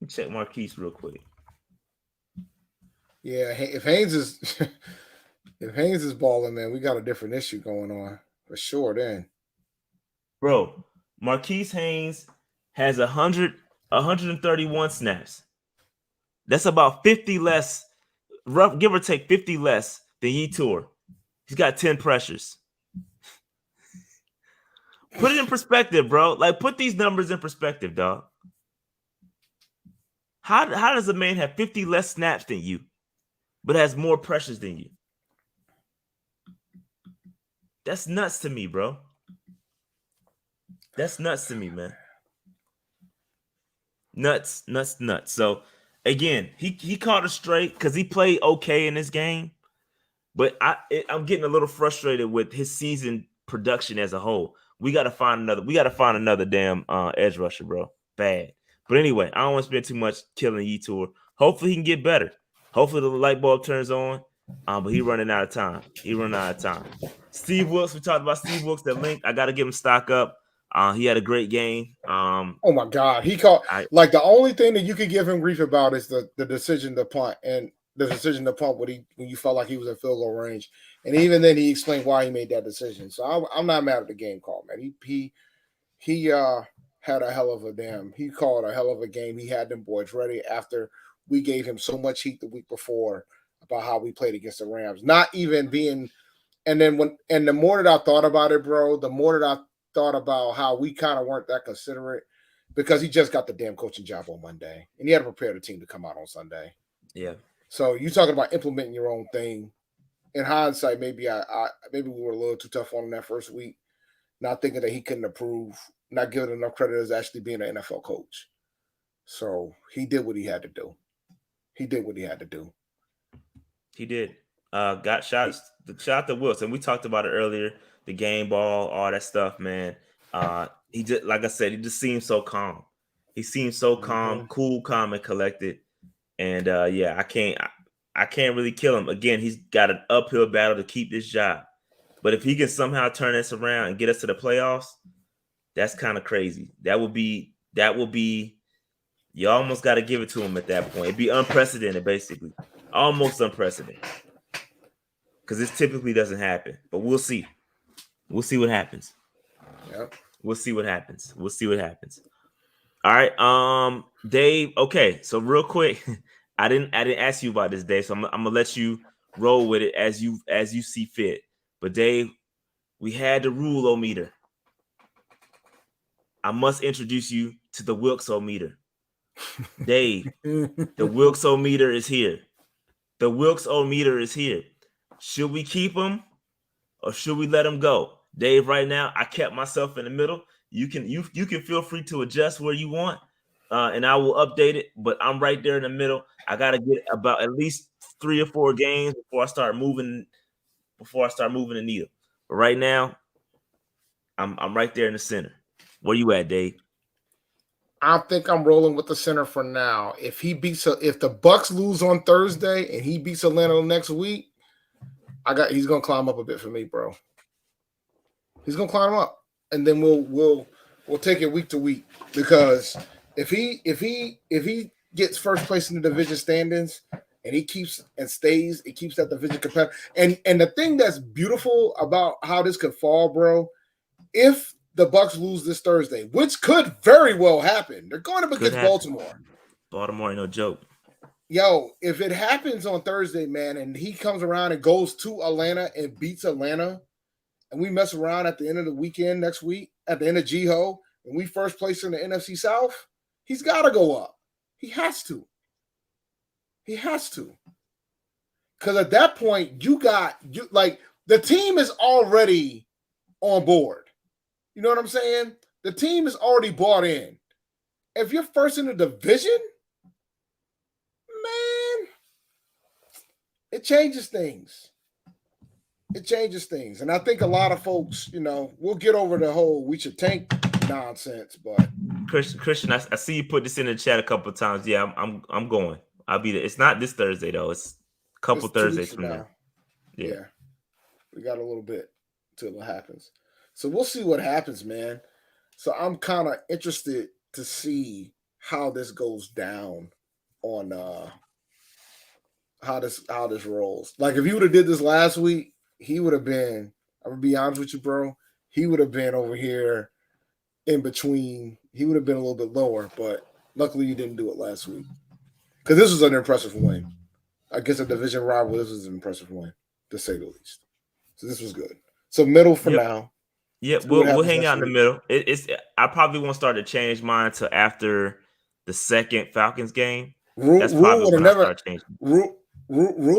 Let me check Marquise real quick. Yeah, if Haynes is balling, man, we got a different issue going on for sure. Then, bro, Marquise Haynes has 131 snaps. That's about 50 less, give or take 50 less than Yetur. He's got 10 pressures. Put it in perspective, bro. Like, put these numbers in perspective, dog. How does a man have 50 less snaps than you, but has more pressures than you? That's nuts to me, bro. That's nuts to me, man. Nuts. So, again, he caught it straight because he played okay in this game, but I'm getting a little frustrated with his season production as a whole. We got to find another damn edge rusher, bro. Bad. But anyway, I don't want to spend too much killing Yetur. Hopefully he can get better. Hopefully the light bulb turns on. But he's running out of time. Steve Wilks, we talked about Steve Wilks, that link. I got to give him stock up. He had a great game. Oh my God, he caught like the only thing that you could give him grief about is the decision to punt and the decision to punt when you felt like he was in field goal range, and even then he explained why he made that decision. So I'm not mad at the game call, man. He had a hell of a he called a hell of a game. He had them boys ready after we gave him so much heat the week before about how we played against the Rams. Not even being, and the more that I thought about it, bro, the more that I thought about how we kind of weren't that considerate because he just got the damn coaching job on Monday and he had to prepare the team to come out on Sunday. Yeah. So you talking about implementing your own thing. In hindsight, maybe maybe we were a little too tough on him that first week, not thinking that he couldn't improve, not giving enough credit as actually being an NFL coach. So he did what he had to do. He did. Got shots. The shot to Wilks, and we talked about it earlier. The game ball, all that stuff, man. He just, like I said, he just seems so calm. He seems so calm, cool, calm, and collected. And I can't really kill him. Again, he's got an uphill battle to keep this job. But if he can somehow turn this around and get us to the playoffs, that's kind of crazy. That would be that will be, you almost got to give it to him at that point. It'd be unprecedented, basically. Almost unprecedented. Because this typically doesn't happen. But we'll see. We'll see what happens. Yep. We'll see what happens. We'll see what happens. All right. Dave, okay. So real quick, I didn't ask you about this, Dave. So I'm gonna let you roll with it as you see fit. But Dave, we had the rule-o-meter. I must introduce you to the Wilks-o-meter. Dave, the Wilks-o-meter is here. The Wilks-o-meter is here. Should we keep him or should we let him go? Dave, right now, I kept myself in the middle. You can feel free to adjust where you want, and I will update it. But I'm right there in the middle. I gotta get about at least 3 or 4 games before I start moving the needle. But right now, I'm right there in the center. Where you at, Dave? I think I'm rolling with the center for now. If the Bucs lose on Thursday and he beats Atlanta next week, he's gonna climb up a bit for me, bro. He's gonna climb up, and then we'll take it week to week, because if he gets first place in the division standings and he keeps that division competitive. And the thing that's beautiful about how this could fall, bro, if the Bucs lose this Thursday, which could very well happen, they're going up against Baltimore. Baltimore ain't no joke. Yo, if it happens on Thursday, man, and he comes around and goes to Atlanta and beats Atlanta, and we mess around at the end of the weekend next week, at the end of G-Ho, and we first place in the NFC South, he's got to go up. He has to. Because at that point, the team is already on board. You know what I'm saying? The team is already bought in. If you're first in the division, man, it changes things. And I think a lot of folks, we'll get over the whole we should tank nonsense, but Christian, I see you put this in the chat a couple of times. Yeah, I'm going. I'll be there. It's not this Thursday though. It's a couple Thursdays from now. Yeah. We got a little bit till it happens. So we'll see what happens, man. So I'm kind of interested to see how this goes down on how this rolls. Like if you would have did this last week, he would have been, I'm gonna be honest with you, bro, he would have been over here in between. He would have been a little bit lower, but luckily you didn't do it last week. Because this was an impressive win. Against a division rival, this was an impressive win, to say the least. So this was good. So middle for now. Yeah, we'll hang out in the middle. I probably won't start to change mine until after the second Falcons game. That's probably when I start changing. Rule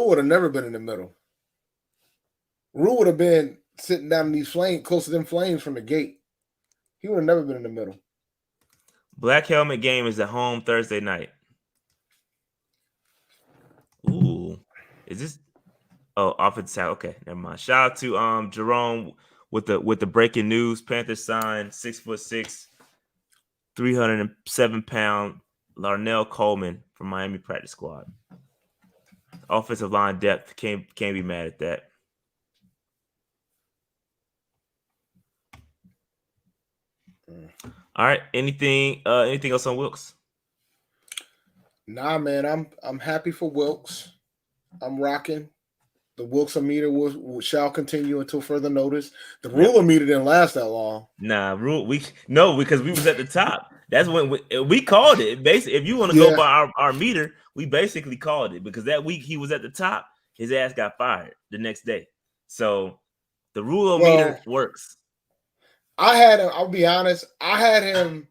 would have never been in the middle. Rule would have been sitting down in these flames, close to them flames from the gate. He would have never been in the middle. Black Helmet game is at home Thursday night. Ooh, is this? Oh, offensive. Okay, never mind. Shout out to Jerome with the breaking news. Panthers signed 6'6", 307-pound Larnell Coleman from Miami practice squad. Offensive line depth can't be mad at that. All right. Anything else on Wilks? Nah, man. I'm happy for Wilks. I'm rocking. The Wilks-o-meter shall continue until further notice. The rule-o-meter didn't last that long. Nah, because we was at the top. That's when we called it. Basically, if you want to go by our meter, we basically called it because that week he was at the top. His ass got fired the next day. So the rule-o-meter works. I had him. I'll be honest. I had him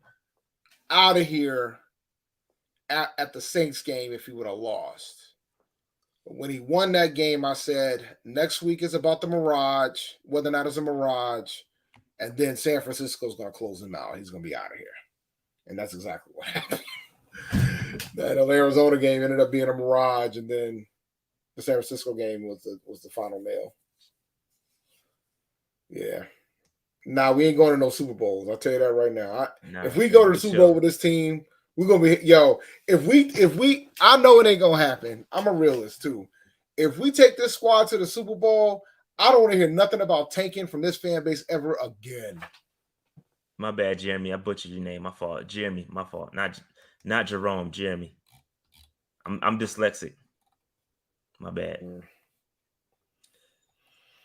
out of here at the Saints game if he would have lost. But when he won that game, I said, next week is about the Mirage, whether or not it's a Mirage. And then San Francisco's going to close him out. He's going to be out of here. And that's exactly what happened. That Arizona game ended up being a Mirage, and then the San Francisco game was the final nail. Yeah. Nah, we ain't going to no Super Bowls. I'll tell you that right now. If we go to the Super Bowl with this team, we're gonna be if we I know it ain't gonna happen. I'm a realist too. If we take this squad to the Super Bowl, I don't want to hear nothing about tanking from this fan base ever again. My bad, Jeremy. I butchered your name. My fault. Jeremy, my fault. Not Jerome, Jeremy. I'm dyslexic. My bad.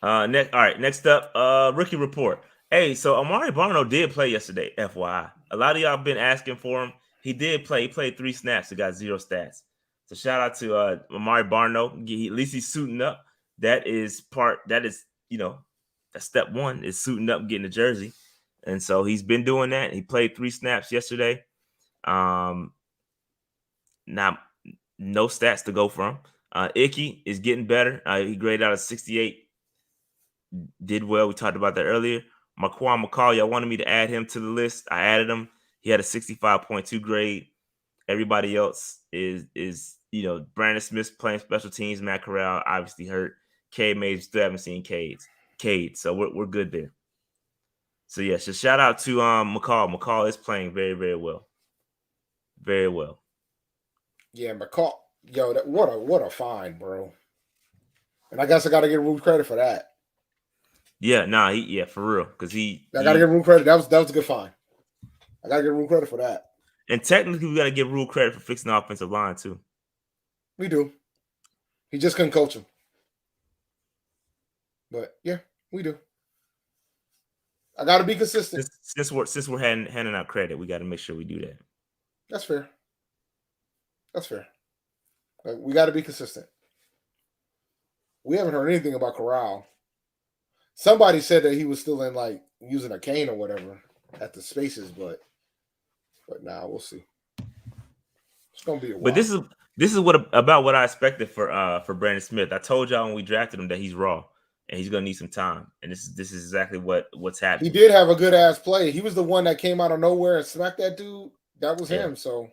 Next up, rookie report. Hey, so Amari Barno did play yesterday, FYI. A lot of y'all been asking for him. He did play. He played 3 snaps. He got 0 stats. So shout out to Amari Barno. At least he's suiting up. That is, that's step one, is suiting up and getting a jersey. And so he's been doing that. He played 3 snaps yesterday. Now, no stats to go from. Icky is getting better. He graded out a 68. Did well. We talked about that earlier. Marquand McCall, y'all wanted me to add him to the list. I added him. He had a 65.2 grade. Everybody else is Brandon Smith playing special teams. Matt Corral obviously hurt. Cade Mays, still haven't seen Cade. So we're good there. So yeah, so shout out to McCall. McCall is playing very, very well. Very well. Yeah, McCall. Yo, what a find, bro. And I guess I got to give Rube credit for that. Yeah, for real, because I got to give Rube credit. That was a good find. I got to give Rube credit for that. And technically, we got to give Rube credit for fixing the offensive line too. We do. He just couldn't coach him. But yeah, we do. I got to be consistent. Since we're handing out credit, we got to make sure we do that. That's fair. We got to be consistent. We haven't heard anything about Corral. Somebody said that he was still in using a cane or whatever at the spaces, but now we'll see. It's gonna be a while. But this is what I expected for Brandon Smith. I told y'all when we drafted him that he's raw and he's gonna need some time. And this is exactly what's happening. He did have a good ass play. He was the one that came out of nowhere and smacked that dude. That was him. So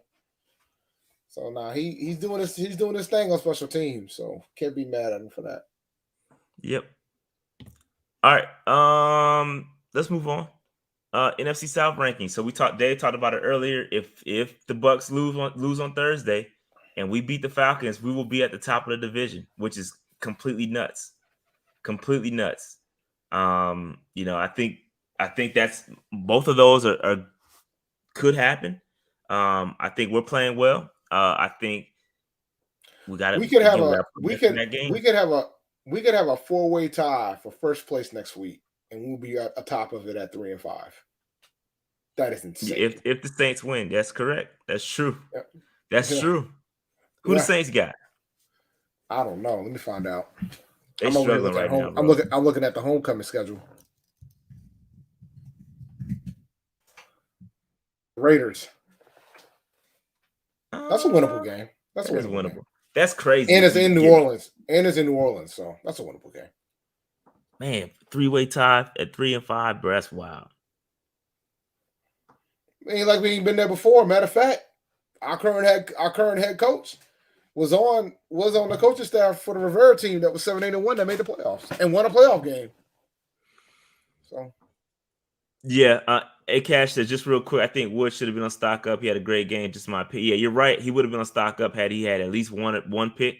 now he's doing his thing on special teams. So can't be mad at him for that. Yep. All right. Let's move on. NFC South rankings. So Dave talked about it earlier. If the Bucs lose on Thursday and we beat the Falcons, we will be at the top of the division, which is completely nuts. Completely nuts. I think that's both of those are could happen. I think we're playing well. I think we could have a 4-way tie for first place next week, and we'll be atop of it at 3-5. That is insane. If the Saints win, that's correct. That's true. Yep. That's true. Who the Saints got? I don't know. Let me find out. They're struggling right now. I'm looking at the homecoming schedule. Raiders. That's a winnable game. That's winnable. Game. That's crazy. And it's in New Orleans. So that's a winnable game. Man, 3-way tie at 3-5, bro. That's wild. Ain't like we ain't been there before. Matter of fact, our current head coach was on the coaching staff for the Rivera team that was 7-8-1 that made the playoffs and won a playoff game. So yeah, A-Cash said just real quick, I think Wood should have been on stock up. He had a great game, just my pick. Yeah, you're right. He would have been on stock up had he had at least one pick.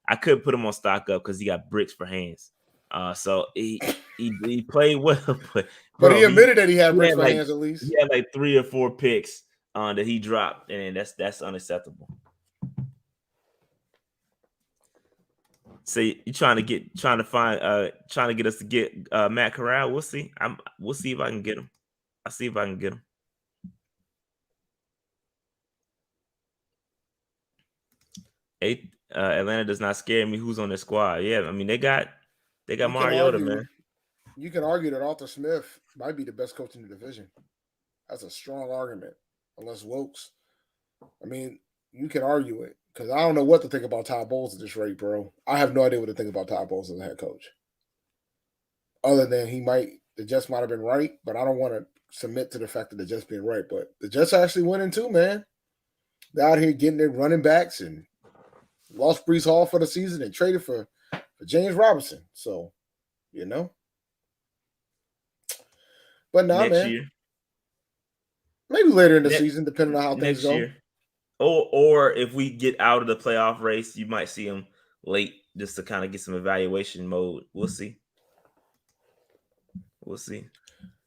I could put him on stock up because he got bricks for hands. So he played well, but he admitted that he had bricks for hands at least. He had like 3 or 4 picks that he dropped, and that's unacceptable. So you trying to get us to get Matt Corral? We'll see. We'll see if I can get him. I'll see if I can get him. Atlanta does not scare me. Who's on their squad? Yeah, I mean they got Mariota, man. You can argue that Arthur Smith might be the best coach in the division. That's a strong argument, unless Wilks. I mean, you can argue it because I don't know what to think about Todd Bowles at this rate, bro. I have no idea what to think about Todd Bowles as a head coach. Other than the Jets might have been right, but I don't want to submit to the fact that the Jets being right. But the Jets are actually winning too, man. They're out here getting their running backs and lost Breece Hall for the season and traded for James Robinson. So, But now, next man. Year. Maybe later in the season, depending on how things go. Year. Or if we get out of the playoff race, you might see him late just to kind of get some evaluation mode. We'll see.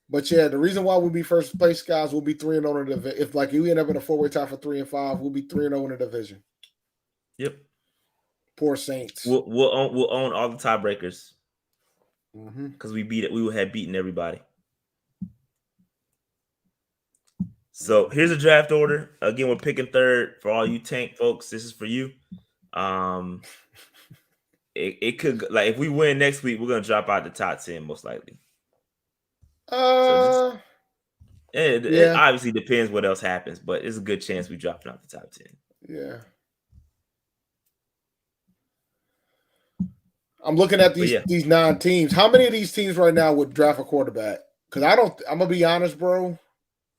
But yeah, the reason why we'll be first place, guys, we'll be 3-0 in the division. If like you end up in a 4-way tie for 3-5, we'll be 3-0 in the division. Yep. Poor Saints. We'll own all the tiebreakers because we will have beaten everybody. So here's a draft order. Again, we're picking third for all you tank folks. This is for you. It could, like, if we win next week, we're gonna drop out the top 10 most likely. It obviously depends what else happens, but it's a good chance we drop out the top 10. Yeah. I'm looking at these 9 teams. How many of these teams right now would draft a quarterback? Because I'm gonna be honest, bro.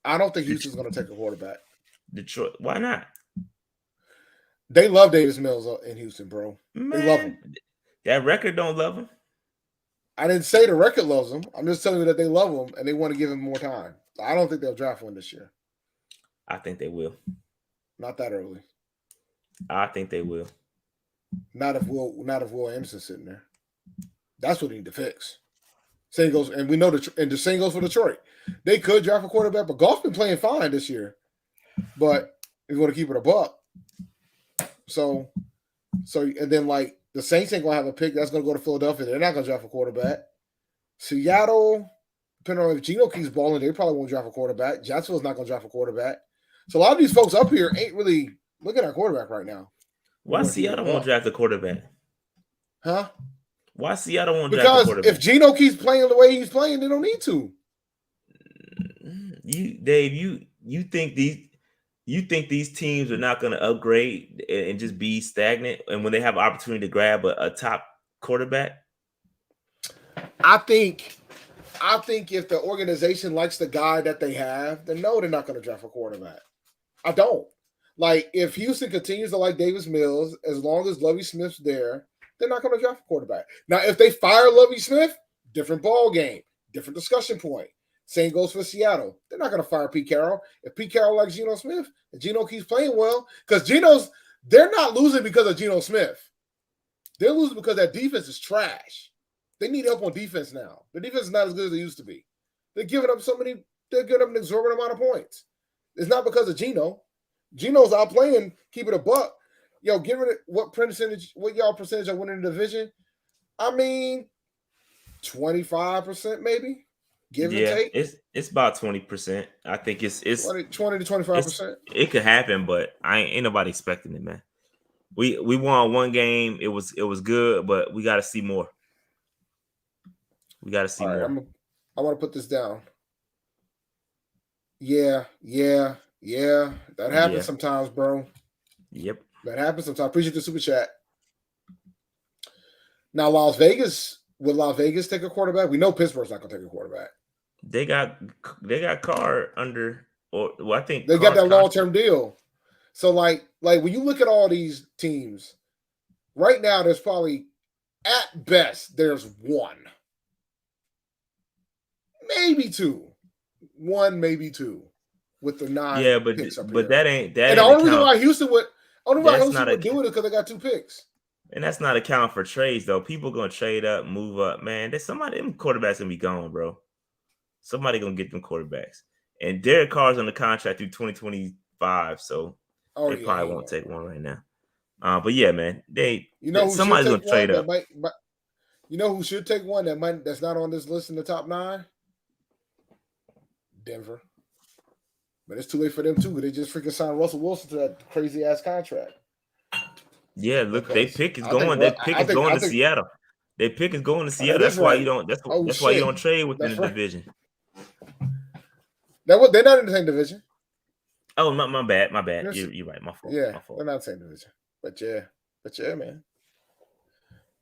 I don't think Houston's gonna take a quarterback. Detroit, why not? They love Davis Mills in Houston, bro. Man, they love him. That record don't love him. I didn't say the record loves him. I'm just telling you that they love him and they want to give him more time. I don't think they'll draft one this year. I think they will. Not that early. I think they will. Not if Will Anderson's sitting there. That's what they need to fix. Same goes, and we know and the same goes for Detroit. They could draft a quarterback, but Goff's been playing fine this year. But if you want to keep it a buck, so and then like the Saints ain't gonna have a pick that's gonna go to Philadelphia. They're not gonna draft a quarterback. Seattle, depending on if Geno keeps balling, they probably won't draft a quarterback. Jacksonville's not gonna draft a quarterback. So a lot of these folks up here ain't really looking at quarterback right now. Why Seattle won't draft a quarterback? Huh? Why Seattle won't draft a quarterback? Because if Geno keeps playing the way he's playing, they don't need to. You think these teams are not going to upgrade and just be stagnant, and when they have an opportunity to grab a top quarterback? I think if the organization likes the guy that they have, then no, they're not going to draft a quarterback. I don't. Like, if Houston continues to like Davis Mills, as long as Lovie Smith's there, they're not going to draft a quarterback. Now, if they fire Lovie Smith, different ball game, different discussion point. Same goes for Seattle. They're not going to fire Pete Carroll. If Pete Carroll likes Geno Smith, and Geno keeps playing well, because they're not losing because of Geno Smith. They're losing because that defense is trash. They need help on defense now. The defense is not as good as it used to be. They're giving up they're giving up an exorbitant amount of points. It's not because of Geno. Geno's out playing, keep it a buck. Yo, give it what y'all percentage of winning the division? I mean, 25% maybe. Give and take. It's about 20%. I think it's 20 to 25%. It could happen, but ain't nobody expecting it, man. We won one game. It was good, but we got to see more. We got to see more. Right, I want to put this down. Yeah. That happens sometimes, bro. Yep. That happens sometimes. Appreciate the super chat. Now, Las Vegas, would Las Vegas take a quarterback? We know Pittsburgh's not going to take a quarterback. They got Carr under, or well, I think they got that long-term deal. So, like when you look at all these teams, right now, there's probably, at best, there's one. Maybe two. One, maybe two. With the 9 picks up here. that ain't that. And the only reason why Houston would do it is because they got 2 picks. And that's not accounting for trades, though. People gonna trade up, move up, man. There's them quarterbacks gonna be gone, bro. Somebody gonna get them quarterbacks. And Derek Carr's on the contract through 2025, so they probably won't take one right now. But yeah, man, somebody's gonna trade up. You know who should take one that's not on this list in the top 9? Denver. But it's too late for them too. They just freaking signed Russell Wilson to that crazy ass contract. Yeah, look, their pick is going. Their pick is going to Seattle. Their pick is going to Seattle. That's why you don't. That's why you don't trade within the division. They're not in the same division. Oh, my bad. You're right. My fault. Yeah, my fault. they're not in the same division. But yeah, man.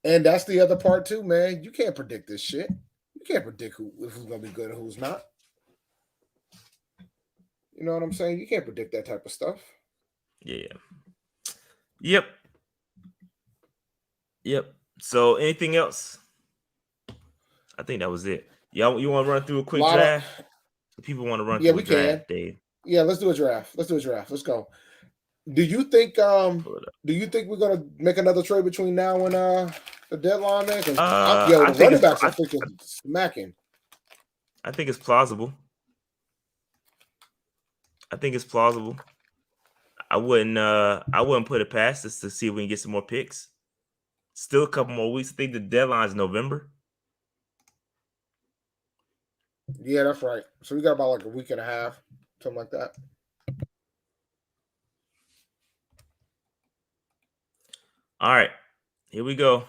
And that's the other part too, man. You can't predict this shit. You can't predict who's gonna be good and who's not. You know what I'm saying? You can't predict that type of stuff. Yeah. Yep. So anything else? I think that was it. You want to run through a quick draft? People want to run through a draft, Dave. Yeah, let's do a draft. Let's go. Do you think we're gonna make another trade between now and the deadline, man? The running backs are freaking smacking. I think it's plausible. I wouldn't put it past us to see if we can get some more picks. Still a couple more weeks. I think the deadline is November. Yeah, that's right. So we got about like a week and a half, something like that. All right, here we go.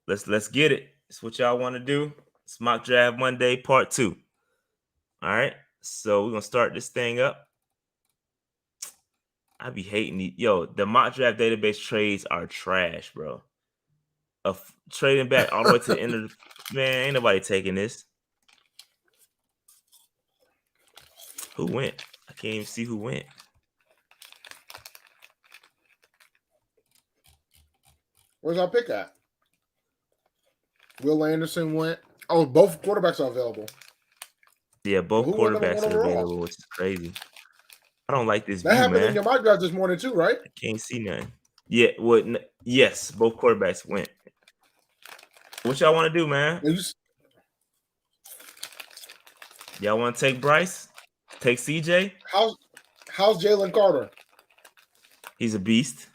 Let's get it. It's what y'all want to do. It's Mock Draft Monday Part 2. All right, so we're gonna start this thing up. I be hating the mock draft database trades are trash, bro. Trading back all the way to the end of the man, ain't nobody taking this. Who went? I can't even see who went. Where's our pick at? Will Anderson went. Oh, both quarterbacks are available. Yeah, both Who went quarterbacks number are one overall? available, which is crazy. I don't like this That view, happened in man. your mock draft this morning too, right? I can't see nothing. Yeah, yes, both quarterbacks went. What y'all want to do, man? Y'all want to take Bryce? Take CJ? How's Jalen Carter? He's a beast.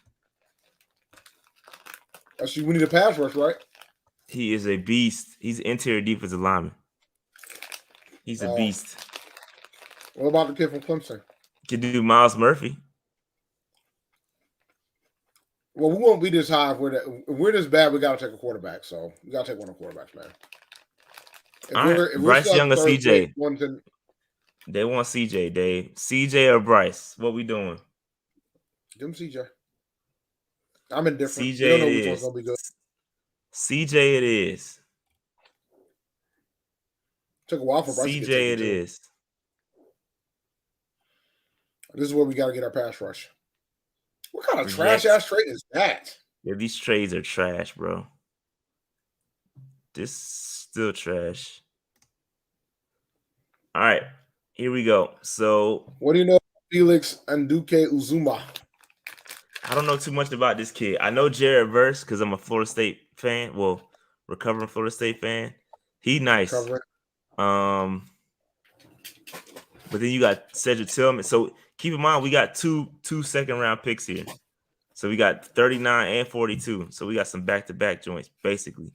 Actually, we need a pass rush, right? He is a beast. He's interior defensive lineman. He's a beast. What about the kid from Clemson? Could do Miles Murphy. Well, we won't be this high. If we're this bad, we got to take a quarterback. So we got to take one of the quarterbacks, man. If Bryce Young or CJ? Pick, they want CJ, Dave. CJ or Bryce? What we doing? Give him CJ. I'm indifferent. CJ we don't know it which is. one's gonna be good. CJ it is. Took a while for Bryce to get CJ it is. This is where we got to get our pass rush. What kind of trash-ass trade is that? Yeah, these trades are trash, bro. This is still trash. All right, here we go. So, what do you know about Felix Anduke Uzuma? I don't know too much about this kid. I know Jared Verse because I'm a Florida State fan. Well, recovering Florida State fan. He nice. But then you got Cedric Tillman. So keep in mind we got two second round picks here. So we got 39 and 42. So we got some back-to-back joints, basically.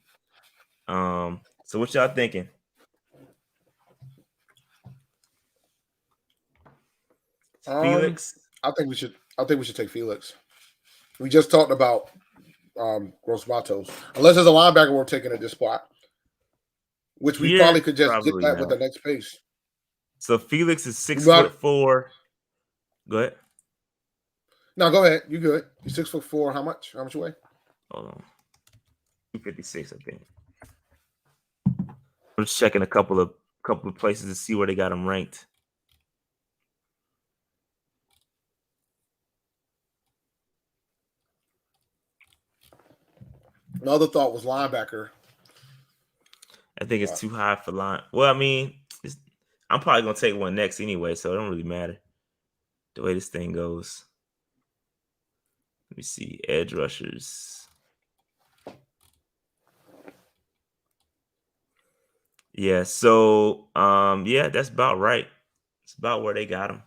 So what y'all thinking? Felix? I think we should take Felix. We just talked about Gross Matos. Unless there's a linebacker we're taking at this spot. Which we probably could just get that with the next pace. So Felix is 6'4". Go ahead. No, go ahead. You good. You're 6'4". How much? How much you weigh? Hold on. 256, I think. I'm just checking a couple of places to see where they got him ranked. Another thought was linebacker. I think it's too high for line. Well, I mean, I'm probably gonna take one next anyway, so it don't really matter the way this thing goes. Let me see, edge rushers. Yeah, so yeah, that's about right. It's about where they got him.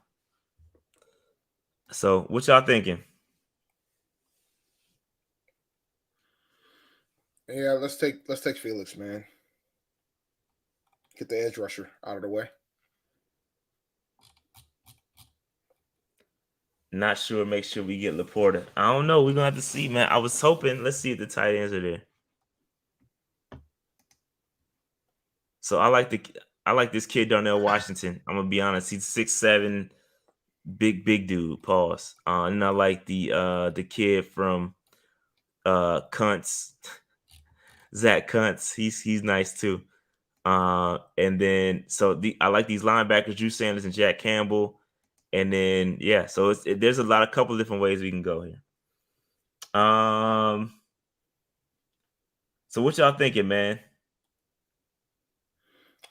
So, what y'all thinking? Yeah, let's take Felix, man. Get the edge rusher out of the way. Not sure. Make sure we get Laporta. I don't know. We're gonna have to see, man. I was hoping. Let's see if the tight ends are there. So I like this kid, Darnell Washington. I'm gonna be honest. He's 6'7", big dude. Pause. And I like the kid from Kuntz, Zach Kuntz. He's nice too. And then I like these linebackers, Drew Sanders and Jack Campbell. And then so there's a couple of different ways we can go here. So what y'all thinking, man?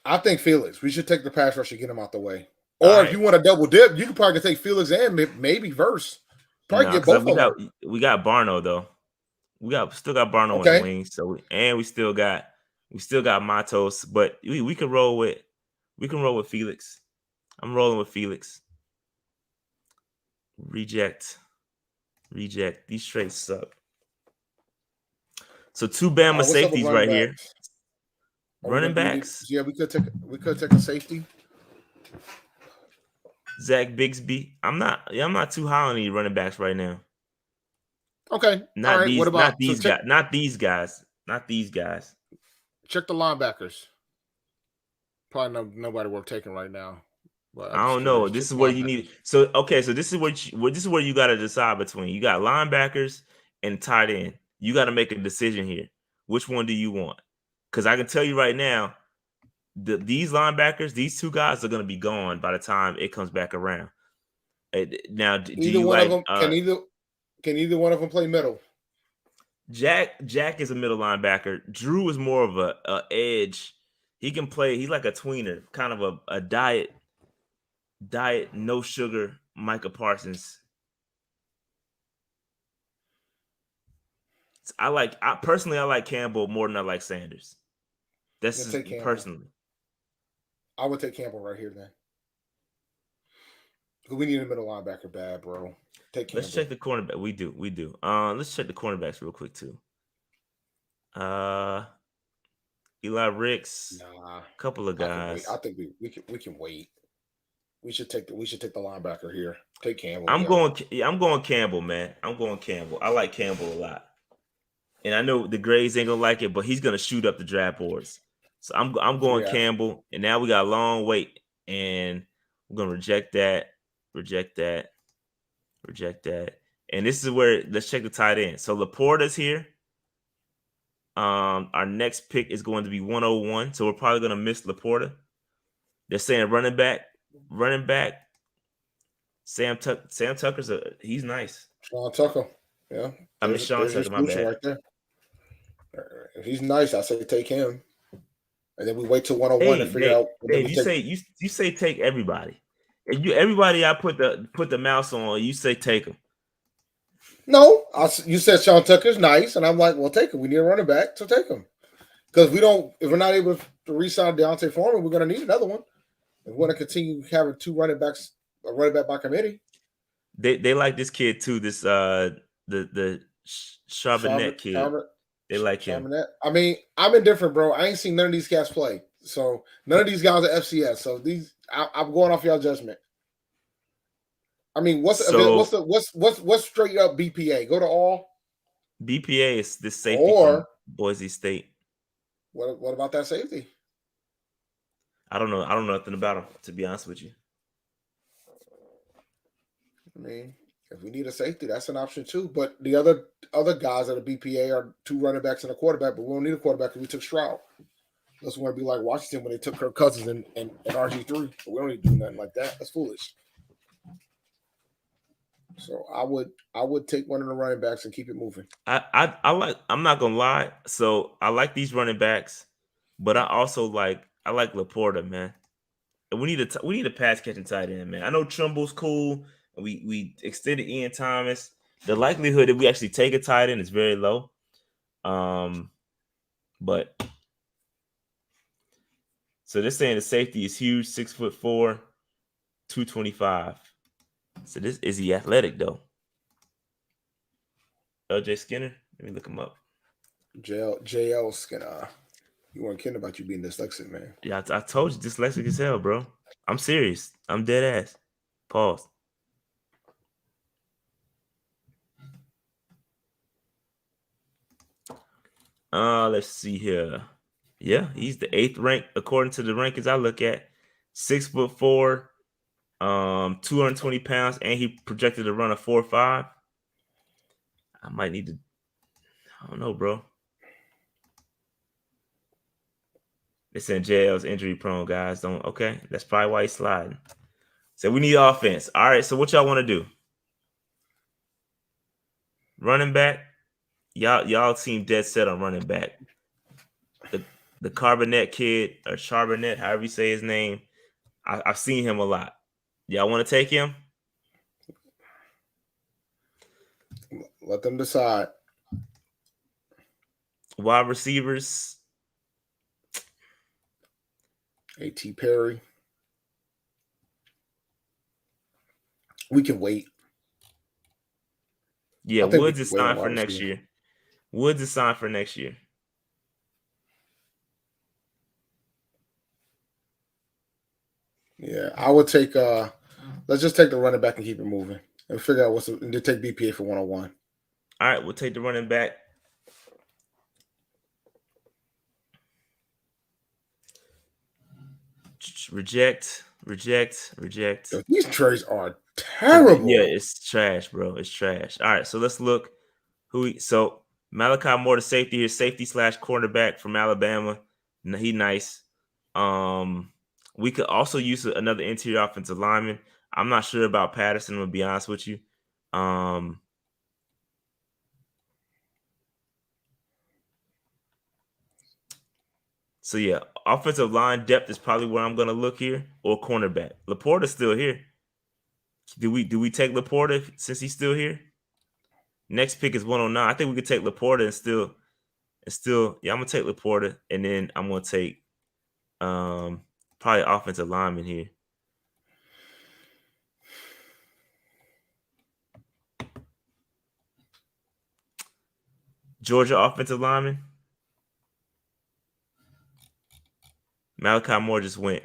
I think Felix. We should take the pass rush and get him out the way. Or if you want to double dip, you could probably take Felix and maybe Verse. Probably get both of them. We got Barno though. We still got Barno Okay. in the wings, so and we still got Matos, but we can roll with Felix. I'm rolling with Felix. Reject. These trades suck. So 2 Bama What's up with safeties running right here. backs? Running backs. Yeah, we could take a safety. Zach Bigsby. I'm not too high on these running backs right now. Okay. Not All right. these. What about Not these guys. Not these guys. Not these guys. Check the linebackers. Probably nobody worth taking right now. But I don't know. This is where you need. So okay. So this is where you got to decide between. You got linebackers and tight end. You got to make a decision here. Which one do you want? Because I can tell you right now, these linebackers, these 2 guys are going to be gone by the time it comes back around. Now, do either you one like? Of them, can either one of them play middle? Jack is a middle linebacker. Drew is more of a edge. He can play. He's like a tweener, kind of a diet no sugar Micah Parsons. I personally like Campbell more than I like Sanders. That's just personally. I would take Campbell right here then. We need a middle linebacker bad, bro. Take Campbell. Let's check the cornerback. We do. Let's check the cornerbacks real quick too. Eli Ricks. Nah, couple of guys. I think we can wait. We should take the linebacker here. Take Campbell. I'm going Campbell, man. I'm going Campbell. I like Campbell a lot. And I know the Grays ain't gonna like it, but he's gonna shoot up the draft boards. So I'm going Campbell, and now we got a long wait, and we're gonna reject that. And this is where let's check the tight end. So Laporta's here. Our next pick is going to be 101, so we're probably gonna miss Laporta. They're saying running back. Sam Tucker's he's nice. Sean Tucker, yeah. I mean Sean Tucker, my bad. Right there. If he's nice, I say take him, and then we wait till 101 to figure out. Dave, you say take everybody. And everybody I put the mouse on, you say take him. No, you said Sean Tucker's nice, and I'm like, well, take him. We need a running back, so take him. Because if we're not able to re-sign Deontay Foreman, we're going to need another one. If we want to continue having 2 running backs, a running back by committee. They like this kid too. This the Charbonnet kid. They like him. I mean, I'm indifferent, bro. I ain't seen none of these cats play. So none of these guys are FCS. So I'm going off y'all judgment. I mean, what's straight up BPA? Go to all. BPA is this safety from Boise State. What about that safety? I don't know. I don't know nothing about him, to be honest with you. I mean, if we need a safety, that's an option too. But the other guys at the BPA are 2 running backs and a quarterback, but we don't need a quarterback because we took Stroud. That's want to be like Washington when they took Kirk Cousins and RG3. But we don't need to do nothing like that. That's foolish. So I would take one of the running backs and keep it moving. I'm not gonna lie. So I like these running backs, but I like Laporta, man. And we need a pass catching tight end, man. I know Trimble's cool, and we extended Ian Thomas. The likelihood that we actually take a tight end is very low. But so they're saying the safety is huge, 6'4", 225. So this is he athletic though? LJ Skinner. Let me look him up. JL Skinner. You weren't kidding about you being dyslexic, man. Yeah, I told you dyslexic as hell, bro. I'm serious. I'm dead ass. Pause. Let's see here. Yeah, he's the 8th rank according to the rankings I look at. 6'4", 220 pounds, and he projected to run a 4.5. I might need to. I don't know, bro. They said JL's injury prone, guys. Okay, that's probably why he's sliding. So we need offense. All right, so what y'all want to do? Running back. Y'all seem dead set on running back. The Carbonet kid, or Charbonnet, however you say his name, I've seen him a lot. Y'all want to take him? Let them decide. Wide receivers. A.T. Perry. We can wait. Yeah, I think Woods we is can wait on signed for wide next receiver. year. Woods is signed for next year. Yeah, I would take. Let's just take the running back and keep it moving, and figure out and then take BPA for 101. All right, we'll take the running back. Reject. Yo, these trades are terrible. Yeah, it's trash, bro. It's trash. All right, so let's look so Malachi Moore, the safety here, safety / cornerback from Alabama. He nice. We could also use another interior offensive lineman. I'm not sure about Patterson, to be honest with you. So yeah, offensive line depth is probably where I'm gonna look here, or cornerback. Laporta's still here. Do we take Laporta since he's still here? Next pick is 109. I think we could take Laporta and still, yeah, I'm gonna take Laporta, and then I'm gonna take probably offensive lineman here. Georgia offensive lineman. Malachi Moore just went.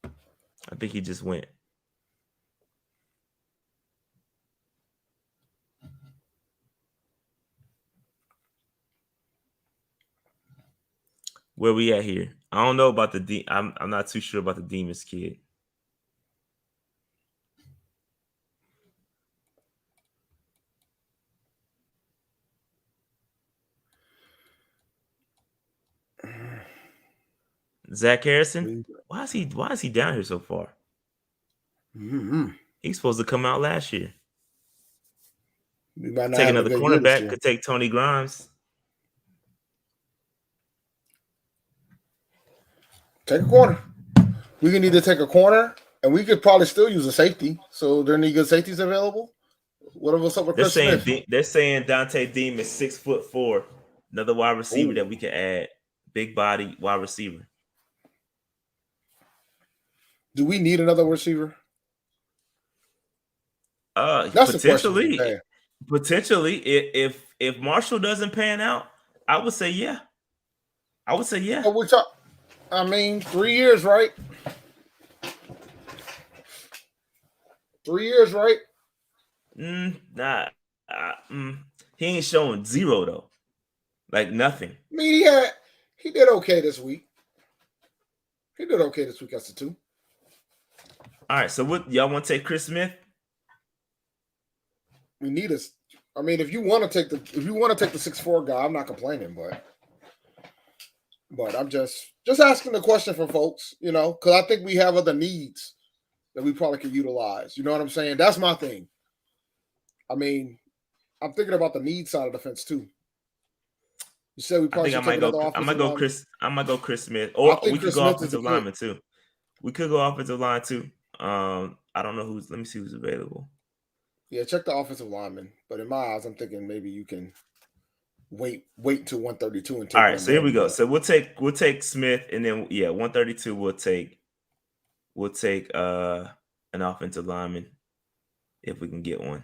I think he just went. Where we at here? I don't know about the I'm not too sure about the Demons kid. Zach Harrison? Why is he down here so far? Mm-hmm. He's supposed to come out last year. We might not Take have another a good year this cornerback. year. Could take Tony Grimes. Take a corner. We can either take a corner, and we could probably still use a safety. So, there any good safeties available? What's up with Chris Smith? They're saying Dante Deem is 6'4", another wide receiver that we can add. Big body wide receiver. Do we need another receiver? That's potentially. Potentially, if Marshall doesn't pan out, I would say yeah. But I mean, 3 years, right? 3 years, right? Nah. He ain't showing zero though. Like nothing. I mean, he did okay this week. That's a 2. All right, so what y'all want to take Chris Smith? We need us. I mean, if you want to take the 6'4" guy, I'm not complaining, but I'm just asking the question for folks, because I think we have other needs that we probably could utilize. You know what I'm saying? That's my thing. I mean, I'm thinking about the need side of the fence too. You said we probably should take another offensive I might go Chris Smith, or we could go offensive lineman too. We could go offensive line too. I don't know who's. Let me see who's available. Yeah, check the offensive lineman. But in my eyes, I'm thinking maybe you can wait until 132 and take. All right, so here we go. So we'll take Smith, and then 132 we'll take an offensive lineman if we can get one.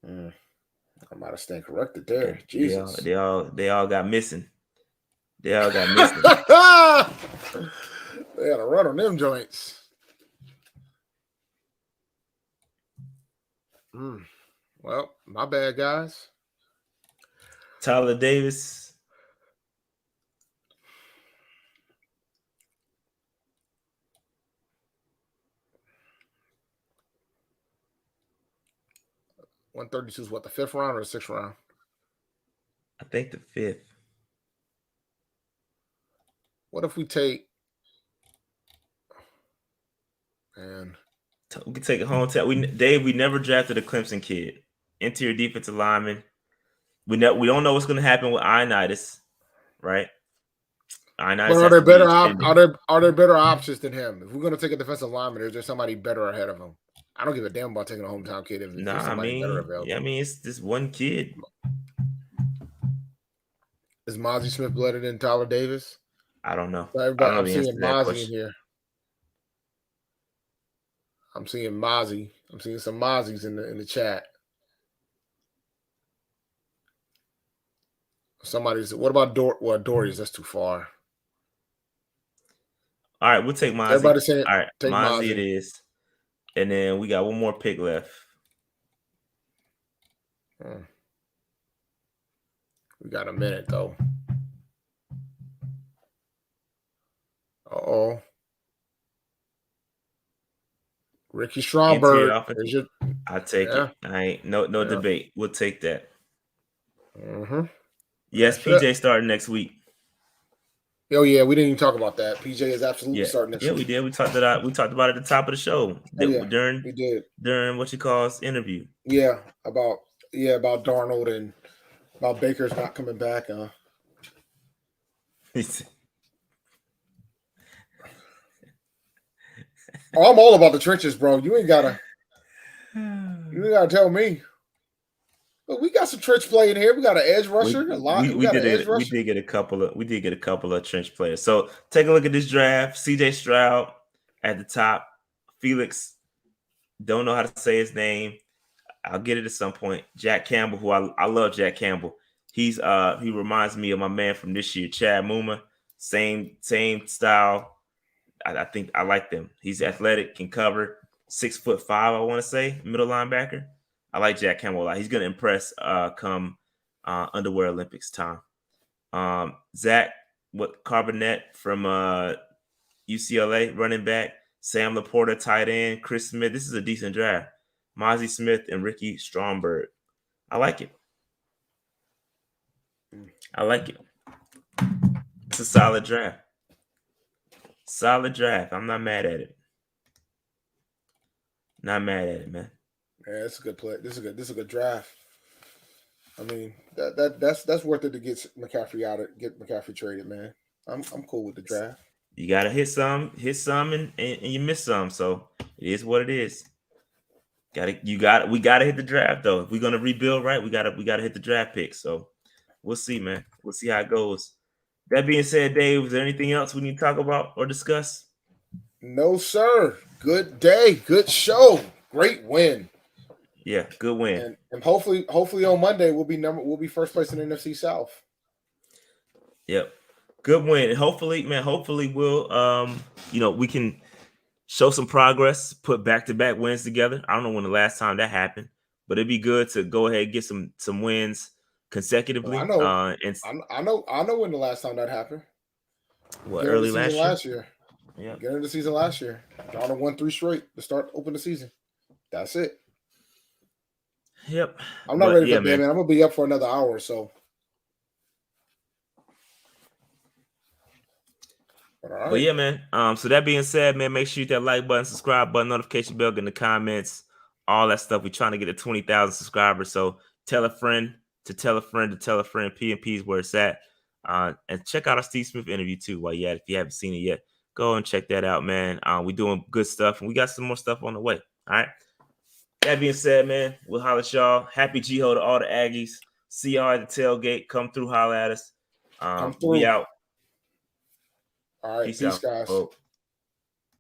I might have stand corrected there. Jesus, they all got missing. They all got missing. They had a run on them joints. Well, my bad, guys. Tyler Davis. $132 is what, the 5th round or the 6th round? I think the 5th. What if we take? Man, we could take a hometown. We never drafted a Clemson kid. Interior defensive lineman. We don't know what's going to happen with Ioannidis, right? Ioannidis. But are there better options than him? If we're going to take a defensive lineman, is there somebody better ahead of him? I don't give a damn about taking a hometown kid if Nah, there's I somebody better mean, available. yeah, I mean, it's this one kid. Is Mozzie Smith better than Tyler Davis? I don't know. So I everybody, don't know I'm the answer seeing to that Mozzie in question. here. I'm seeing Mozzie. I'm seeing some Mozzies in the chat. Somebody's. What about Dory's? That's too far. All right, we'll take Mozzie. Everybody's saying All right, take Mozzie it Mozzie. is. And then we got one more pick left. We got a minute though. Uh-oh. Ricky Stromberg. I take it. I ain't no debate. We'll take that. Mm-hmm. Yes, PJ starting next week. Oh yeah, we didn't even talk about that. PJ is absolutely starting next week. Yeah, we did. We talked about it at the top of the show. During we did during what you call interview. Yeah, about Darnold and about Baker's not coming back. Oh, I'm all about the trenches, bro. You ain't gotta tell me. But we got some trench play in here. We got an edge rusher. We did get a couple of trench players. So take a look at this draft. CJ Stroud at the top. Felix, don't know how to say his name. I'll get it at some point. Jack Campbell, who I love Jack Campbell. He reminds me of my man from this year, Chad Muma. Same style. I think I like them. He's athletic, can cover, 6'5", I want to say, middle linebacker. I like Jack Campbell a lot. He's going to impress come Underwear Olympics time. Zach Carbonet from UCLA, running back. Sam Laporta, tight end. Chris Smith. This is a decent draft. Mozzie Smith and Ricky Stromberg. I like it. It's a solid draft. I'm not mad at it. Not mad at it, man. Yeah, it's a good play. This is a good draft. I mean, that's worth it to get McCaffrey get McCaffrey traded, man. I'm cool with the draft. You gotta hit some, and you miss some. So it is what it is. We gotta hit the draft though. If we're gonna rebuild, right? We gotta hit the draft pick. So we'll see, man. We'll see how it goes. That being said, Dave, is there anything else we need to talk about or discuss? No, sir. Good day, good show, great win. Yeah, good win. And hopefully on Monday we'll be first place in the NFC South. Yep. Good win. And hopefully we'll we can show some progress, put back-to-back wins together. I don't know when the last time that happened, but it'd be good to go ahead and get some wins consecutively. Well, I know when the last time that happened. Early last year. Yeah. Get into the season last year. Donald won 3 straight to open the season. That's it. Yep. I'm not ready for bed, man. I'm gonna be up for another hour or so. All right. But yeah, man. So that being said, man, make sure you hit that like button, subscribe button, notification bell, get in the comments, all that stuff. We're trying to get to 20,000 subscribers. So tell a friend to tell a friend to tell a friend. PMP is where it's at. And check out our Steve Smith interview too while you're at it. If you haven't seen it yet, go and check that out, man. We're doing good stuff, and we got some more stuff on the way. All right. That being said, man, we'll holler at y'all. Happy G-Ho to all the Aggies. See y'all at the tailgate. Come through, holler at us. We out. All right, peace guys. Oh.